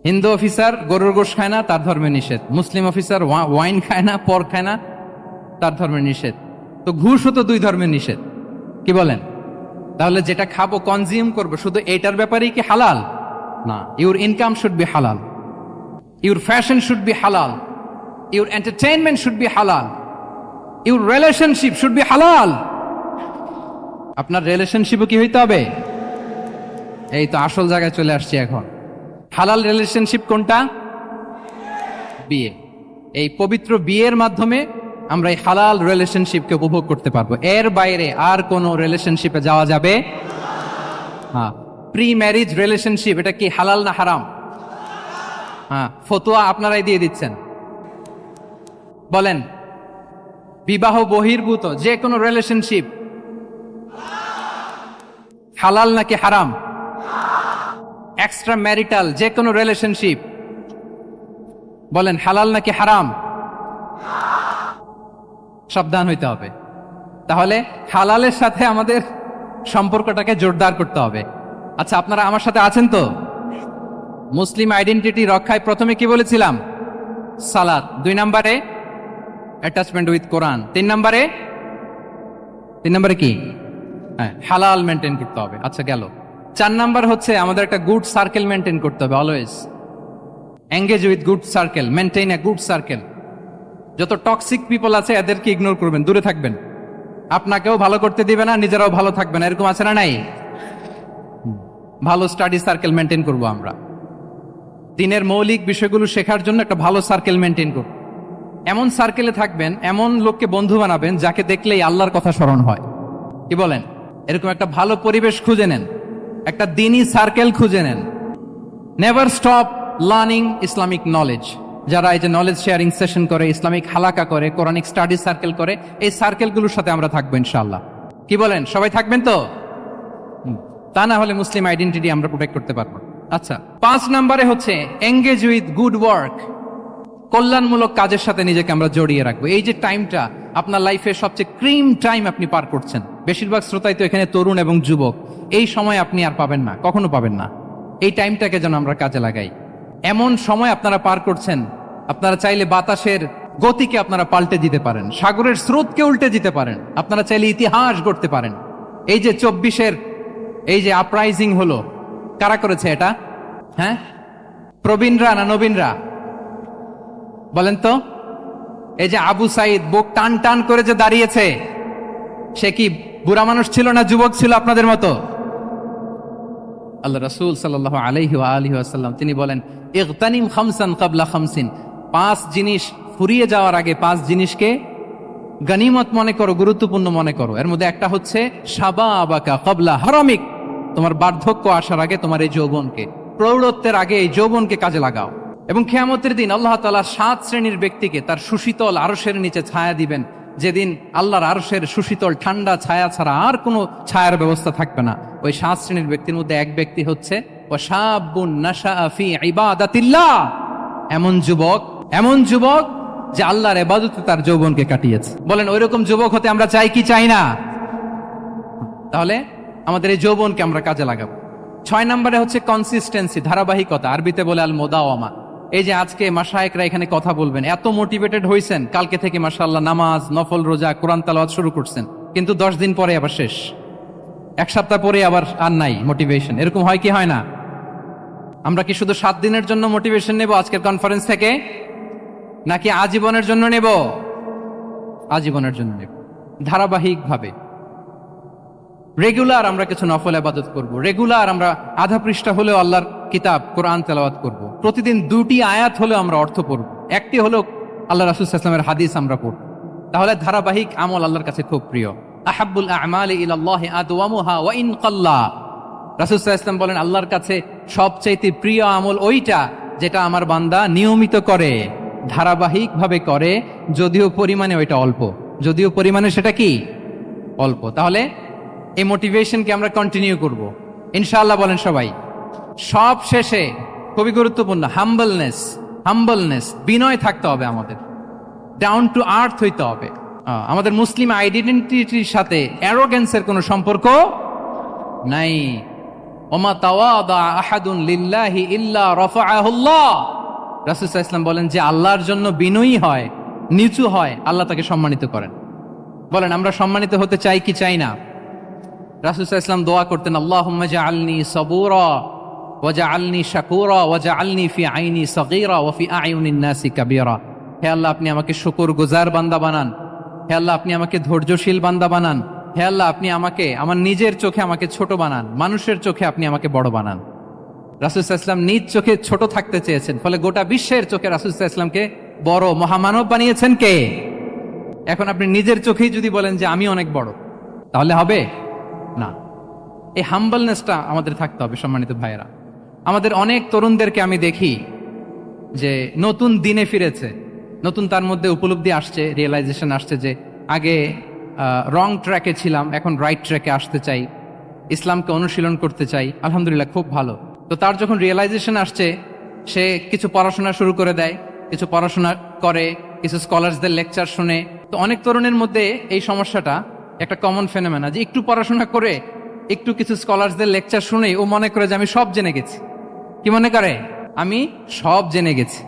হিন্দু অফিসার গরুর গোশ খায় না, তার ধর্মে নিষেধ। মুসলিম অফিসার ওয়াইন খায় না, পর্ক খায় না, তার ধর্মে নিষেধ। তো ঘুষও তো 2 ধর্মের নিষেধ, কি বলেন? তাহলে যেটা খাবো, কনজিউম করবো, শুধু এইটার ব্যাপারেই কি হালাল? না। ইউর ইনকাম শুড বি হালাল, ইউর ফ্যাশন শুড বি হালাল, ইউর এন্টারটেইনমেন্ট শুড বি হালাল, ইউর রিলেশনশিপ শুড বি হালাল। আপনার রিলেশনশিপও কি হইতে হবে? এই তো আসল জায়গায় চলে আসছি এখন। হালাল রিলেশনশিপ কোনটা? বিয়ে। এই পবিত্র বিয়ের মাধ্যমে আমরা এই হালাল রিলেশনশিপকে উপভোগ করতে পারবো। এর বাইরে আর কোনো রিলেশনশিপে যাওয়া যাবে? হ্যাঁ। প্রি ম্যারিজ রিলেশনশিপ, এটা কি হালাল না হারাম? হ্যাঁ, ফতোয়া আপনারাই দিয়ে দিচ্ছেন। বলেন, বিবাহ বহির্ভূত যে কোনো রিলেশনশিপ হালাল নাকি হারাম? এক্সট্রা ম্যারিটাল যে কোনো রিলেশনশিপ, বলেন হালাল নাকি হারাম? সাবধান হইতে হবে। তাহলে হালালের সাথে আমাদের সম্পর্কটাকে জোরদার করতে হবে। আচ্ছা, আপনারা আমার সাথে আছেন তো? মুসলিম আইডেন্টিটি রক্ষায় প্রথমে কি বলেছিলাম? সালাত। 2 নম্বরে অ্যাটাচমেন্ট উইথ কোরআন। 3 নম্বরে কি? হ্যাঁ, হালাল মেনটেন করতে হবে। আচ্ছা, গেল। 4 নাম্বার হচ্ছে আমাদের একটা গুড সার্কেল মেনটেন করতে হবে। Always engage with good circle, maintain a good circle. যত টক্সিক পিপল আছে এদেরকে ইগনোর করবেন, দূরে থাকবেন। আপনাকেও ভালো করতে দিবে না, নিজেরাও ভালো থাকবে না, এরকম আছে না নাই? ভালো স্টাডি সার্কেল মেনটেন করব আমরা। দিনের মৌলিক বিষয়গুলো শেখার জন্য একটা ভালো সার্কেল মেনটেন করব। এমন সার্কেলে থাকবেন, এমন লোককে বন্ধু বানাবেন যাকে দেখলেই আল্লাহর কথা স্মরণ হয়। কি বলেন? এরকম একটা ভালো পরিবেশ খুঁজে নেন, একটা দিনী সার্কেল খুঁজে নেন। Never stop learning Islamic knowledge. যারা এই যে নলেজ শেয়ারিং সেশন করে, ইসলামিক হালাকা করে, কোরআনিক স্টাডি সার্কেল করে, এই সার্কেলগুলোর সাথে আমরা থাকবো ইনশাআল্লাহ। কি বলেন? সবাই থাকবেন তো? তা না হলে মুসলিম আইডেন্টিটি আমরা প্রোটেক্ট করতে পারবো। আচ্ছা, 5 নম্বরে হচ্ছে এঙ্গেজ উইথ গুড ওয়ার্ক। কল্যাণমূলক কাজের সাথে নিজেকে আমরা জড়িয়ে রাখবো। এই যে টাইমটা আপনার লাইফের সবচেয়ে ক্রিম টাইম আপনি পার করছেন, বেশিরভাগ শ্রোতাই তো এখানে তরুণ এবং যুবক, এই সময় আপনি আর পাবেন না, কখনো পাবেন না। এই টাইমটাকে যেন আমরা কাজে লাগাই। এমন সময় আপনারা পার করছেন, আপনারা চাইলে বাতাসের গতিকে আপনারা পাল্টে দিতে পারেন, সাগরের স্রোতকে উল্টে দিতে পারেন, আপনারা চাইলে ইতিহাস গড়তে পারেন। এই যে 24-এর এই যে আপরাইজিং হলো, কারা করেছে এটা? হ্যাঁ, প্রবীণরা না নবীনরা? বলেন তো। এই যে আবু সাইদ বুক টান টান করে যে দাঁড়িয়েছে, সে কি বুড়া মানুষ ছিল না যুবক ছিল আপনাদের মতো? আল্লাহ রাসূল সাল্লাল্লাহু আলাইহি ওয়া আলিহি ওয়াসাল্লাম তিনি বলেন, ইগতানিম খামসান ক্বাবলা খামসিন। 5 জিনিস ফুরিয়ে যাওয়ার আগে 5 জিনিসকে গনিমত মনে করো, গুরুত্বপূর্ণ মনে করো। এর মধ্যে একটা হচ্ছে শাবাবাকা ক্বাবলা হারামিক। তোমার বার্ধক্য আসার আগে তোমার এই যৌবনকে, প্রৌঢ়ত্বের আগে এই যৌবনকে কাজে লাগাও। এবং কিয়ামতের দিন আল্লাহ তাআলা 7 শ্রেণীর ব্যক্তিকে তার সুশীতল আরশের নিচে ছায়া দিবেন, যেদিন আল্লাহর আরশের সুশীতল ঠান্ডা ছায়া ছাড়া আর কোনো ছায়ার ব্যবস্থা থাকবে না। ওই 7 শ্রেণীর ব্যক্তির মধ্যে এক ব্যক্তি হচ্ছে ওয়াশাবুন নাশাআ ফি ইবাদাতিল্লাহ। এমন যুবক যে আল্লাহর ইবাদতে তার যৌবনকে কাটিয়েছে। বলেন, ওইরকম যুবক হতে আমরা চাই কি চাই না? তাহলে আমাদের এই যৌবনকে আমরা কাজে লাগাবো। 6 নম্বরে হচ্ছে কনসিস্টেন্সি, ধারাবাহিকতা। আরবিতে বলে আল মুদাওয়ামা। এই যে আজকে মাশায়েখরা এখানে কথা বলবেন, এত মোটিভেটেড হয়েছেন, কালকে থেকে মাশাআল্লাহ নামাজ, নফল রোজা, কোরআন তেলাওয়াত শুরু করছেন, কিন্তু 10 দিন পরে আবার শেষ, 1 সপ্তাহ পরে আবার আর নাই মোটিভেশন। এরকম হয় কি হয় না? আমরা কি শুধু 7 দিনের জন্য মোটিভেশন নেব আজকের কনফারেন্স থেকে, নাকি আজীবনের জন্য নেব? আজীবনের জন্য নেব। ধারাবাহিকভাবে রেগুলার আমরা কিছু নফল ইবাদত করব, রেগুলার আমরা আধা পৃষ্ঠা হলেও আল্লাহর কিতাব কোরআন তেলাওয়াত করব, প্রতিদিন 2টি আয়াত হলেও আমরা অর্থ পড়ব, একটি হলেও আল্লাহ রাসূল সাল্লাল্লাহু আলাইহি ওয়াসাল্লামের হাদিস আমরা পড়ব। তাহলে ধারাবাহিক আমল আল্লাহর কাছে খুব প্রিয়। আহাব্বুল আ'মালি ইলাল্লাহি আদওয়ামুহা ওয়া ইন কাল্লা। রাসূল সাল্লাল্লাহু আলাইহি ওয়াসাল্লাম বলেন, আল্লাহর কাছে সবচাইতে প্রিয় আমল ওইটা যেটা আমার বান্দা নিয়মিত করে, ধারাবাহিকভাবে করে, যদিও পরিমাণে ওইটা অল্প, যদিও পরিমাণে সেটা কি অল্প। তাহলে এই মোটিভেশনকে আমরা কন্টিনিউ করব ইনশাআল্লাহ। বলেন সবাই। সব শেষে খুবই গুরুত্বপূর্ণ হাম্বলনেস, বিনয় থাকতে হবে আমাদের, ডাউন টু আর্থ হইতে হবে। আমাদের মুসলিম আইডেন্টিটির সাথে অ্যারোগেন্সের কোনো সম্পর্ক নাই। ওমা তাওয়াদা আহাদুন লিল্লাহি ইল্লা রাফাআহুল্লাহ। রাসূল সাল্লাল্লাহু আলাইহি ওয়াসাল্লাম বলেন, যে আল্লাহর জন্য বিনয়ী হয়, নিচু হয়, আল্লাহ তাকে সম্মানিত করেন। বলেন, আমরা সম্মানিত হতে চাই কি চাই না? রাসূল সাল্লাল্লাহু আলাইহি ওয়াসাল্লাম দোয়া করতেন, আল্লাহুম্মা জাআলনি সাবুরা ওয়া জাআলনি শাকুরা ওয়া জাআলনি ফি আইনি সাগীরা ওয়া ফি আ'য়ুনিন নাসি কাবীরা। হে আল্লাহ, আপনি আমাকে শুকরগুজার বান্দা বানান। হে আল্লাহ, আপনি আমাকে ধৈর্যশীল বান্দা বানান। হে আল্লাহ, আপনি আমাকে আমার নিজের চোখে আমাকে ছোট বানান, মানুষের চোখে আপনি আমাকে বড় বানান। রাসূল সাল্লাল্লাহু আলাইহি ওয়াসাল্লাম নিজ চোখে ছোট থাকতে চেয়েছেন, ফলে গোটা বিশ্বের চোখে রাসূল সাল্লাল্লাহু আলাইহি ওয়াসাল্লামকে বড় মহামানব বানিয়েছেন কে? এখন আপনি নিজের চোখেই যদি বলেন যে আমি অনেক বড়, তাহলে হবে না। এই হাম্বলনেসটা আমাদের থাকতে হবে। সম্মানিত ভাইয়েরা, আমাদের অনেক তরুণদেরকে আমি দেখি যে নতুন দিনে ফিরেছে, নতুন তার মধ্যে উপলব্ধি আসছে, রিয়েলাইজেশন আসছে যে আগে রং ট্র্যাকে ছিলাম, এখন রাইট ট্র্যাকে আসতে চাই, ইসলামকে অনুশীলন করতে চাই। আলহামদুলিল্লাহ, খুব ভালো। তো তার যখন রিয়েলাইজেশন আসছে, সে কিছু পড়াশোনা শুরু করে দেয়, কিছু পড়াশোনা করে, কিছু স্কলার্সদের লেকচার শুনে। তো অনেক তরুণের মধ্যে এই সমস্যাটা একটা কমন ফেনোমেনা, যে একটু পড়াশোনা করে, একটু কিছু স্কলার্সদের লেকচার শুনে ও মনে করে যে আমি সব জেনে গেছি। কি মনে করে? আমি সব জেনে গেছি।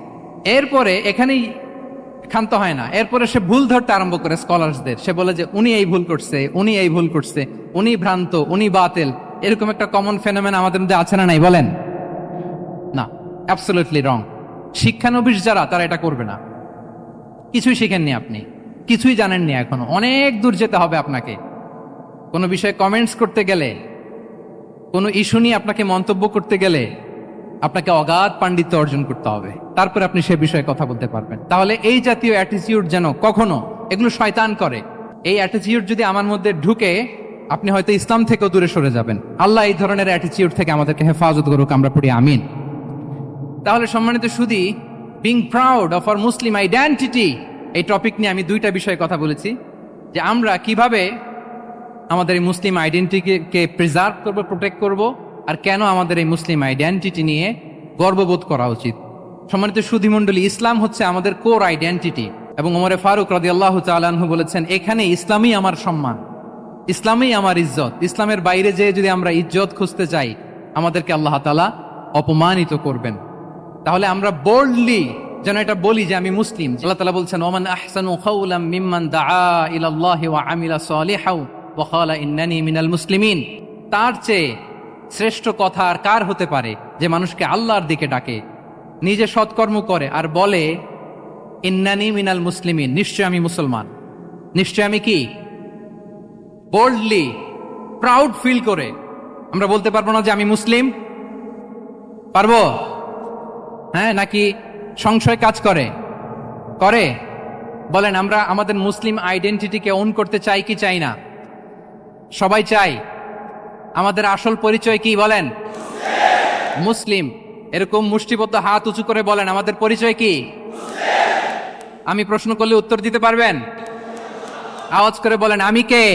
এরপরে এখানেই ক্ষান্ত হয় না, এরপরে সে ভুল ধরতে আরম্ভ করে স্কলার্সদের। সে বলে যে উনি এই ভুল করছে, উনি এই ভুল করছে, উনি ভ্রান্ত, উনি বাতিল। এরকম একটা কমন ফেনোমেনা আমাদের মধ্যে আছে না নাই বলেন? না, অ্যাবসলিউটলি রং। শিক্ষানবিশ যারা, তারা এটা করবে না। কিছুই শিখেননি আপনি, কিছুই জানেননি এখনো, অনেক দূর যেতে হবে আপনাকে। কোনো বিষয়ে কমেন্টস করতে গেলে, কোনো ইস্যু নিয়ে আপনাকে মন্তব্য করতে গেলে আপনাকে অগাধ পাণ্ডিত্য অর্জন করতে হবে, তারপরে আপনি সে বিষয়ে কথা বলতে পারবেন। তাহলে এই জাতীয় অ্যাটিটিউড যেন কখনো, এগুলো শয়তান করে, এই অ্যাটিটিউড যদি আমার মধ্যে ঢুকে, আপনি হয়তো ইসলাম থেকেও দূরে সরে যাবেন। আল্লাহ এই ধরনের অ্যাটিটিউড থেকে আমাদেরকে হেফাজত করুক, আমরা পড়ি আমিন। তাহলে সম্মানিত সুধী, being proud of our Muslim identity, এই টপিক নিয়ে আমি দুইটা বিষয়ে কথা বলেছি, যে আমরা কিভাবে আমাদের এই মুসলিম আইডেন্টিটিকে প্রিজার্ভ করবো, প্রোটেক্ট করব, আর কেন আমাদের এই মুসলিম আইডেন্টিটি নিয়ে গর্ববোধ করা উচিত। সম্মানিত সুধী মণ্ডলী, ইসলাম হচ্ছে আমাদের কোর আইডেন্টিটি, এবং ওমরে ফারুক রাদিয়াল্লাহু তাআলা আনহু বলেছেন, এখানে ইসলামই আমার সম্মান, ইসলামই আমার ইজ্জত। ইসলামের বাইরে যেয়ে যদি আমরা ইজ্জত খুঁজতে চাই, আমাদেরকে আল্লাহ তাআলা অপমানিত করবেন। তাহলে আমরা বোল্ডলি যেন এটা বলি যে আমি মুসলিম। আল্লাহ তাআলা বলছেন, ওমান আহসানু কাওলাম মিম্মান দাআ ইলাল্লাহি ওয়া আমিলা সালিহাও ওয়া ক্বালা ইন্নানি মিনাল মুসলিমিন। তার চেয়ে শ্রেষ্ঠ কথা আর কার হতে পারে, যে মানুষকে আল্লাহর দিকে ডাকে, নিজে সৎকর্ম করে আর বলে ইন্নানি মিনাল মুসলিমিন, নিশ্চয় আমি মুসলমান। নিশ্চয় আমি কি? বোল্ডলি, প্রাউড ফিল করে আমরা বলতে পারবো না যে আমি মুসলিম? পারবো? হ্যাঁ, নাকি সংশয় কাজ করে? করে? বলেন, আমরা আমাদের মুসলিম আইডেন্টিটিকে ওন করতে চাই কি চাই না? সবাই চাই। আমাদের আসল পরিচয় কি বলেন? মুসলিম। এরকম মুষ্টিবদ্ধ হাত উঁচু করে বলেন, আমাদের পরিচয় কি? আমি প্রশ্ন করলে উত্তর দিতে পারবেন? আওয়াজ করে বলেন, আমি কে?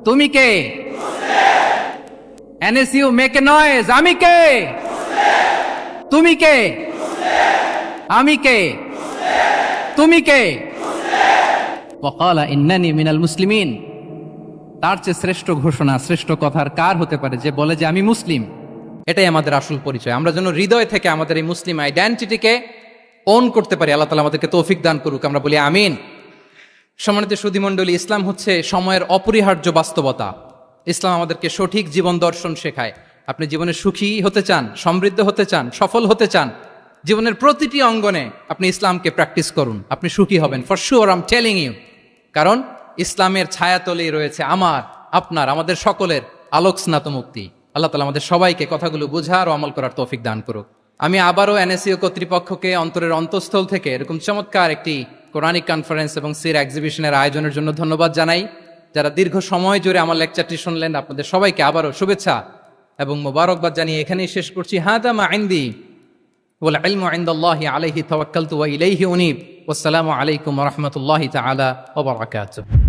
তুমি কে? এনএসইউ মেক এ নয়েজ, আমি কে? তুমি কে? আমি কে? তুমি কে? ওয়াকালা ইন্নানি মিনাল মুসলিমিন। তার চেয়ে শ্রেষ্ঠ ঘোষণা, শ্রেষ্ঠ কথার কার হতে পারে, যে বলে যে আমি মুসলিম। এটাই আমাদের আসল পরিচয়। আমরা যেন হৃদয় থেকে আমাদের এই মুসলিম আইডেন্টিটিকে ওন করতে পারি। আল্লাহ তাআলা আমাদেরকে তৌফিক দান করুক, আমরা বলি আমিন। সম্মানিত সুধী মণ্ডলী, ইসলাম হচ্ছে সময়ের অপরিহার্য বাস্তবতা। ইসলাম আমাদেরকে সঠিক জীবন দর্শন শেখায়। আপনি জীবনে সুখী হতে চান, সমৃদ্ধ হতে চান, সফল হতে চান, জীবনের প্রতিটি অঙ্গনে আপনি ইসলামকে প্র্যাকটিস করুন, আপনি সুখী হবেন, for sure, I am telling you. কারণ ইসলামের ছায়াতলেই রয়েছে আমার, আপনার, আমাদের সকলের আলোক স্নাত মুক্তি। আল্লাহ তাআলা আমাদের সবাইকে কথাগুলো বোঝার ও আমল করার তৌফিক দান করুক। আমি আবারও এনএসইউ কর্তৃপক্ষকে অন্তরের অন্তঃস্থল থেকে এরকম চমৎকার একটি কোরআনিক কনফারেন্স এবং সির এক্সিবিশনের আয়োজনের জন্য ধন্যবাদ জানাই। যারা দীর্ঘ সময় জুড়ে আমার লেকচারটি শুনলেন, আপনাদের সবাইকে আবারও শুভেচ্ছা এবং মোবারকবাদ জানিয়ে এখানেই শেষ করছি। হাদা মা ইনদি ওয়াল ইলমু ইনদাল্লাহি আলাইহি তাওয়াক্কালতু ওয়া ইলাইহি উনীব। ওয়াসসালামু আলাইকুম ওয়া রাহমাতুল্লাহি তাআলা ওয়া বারাকাতুহু।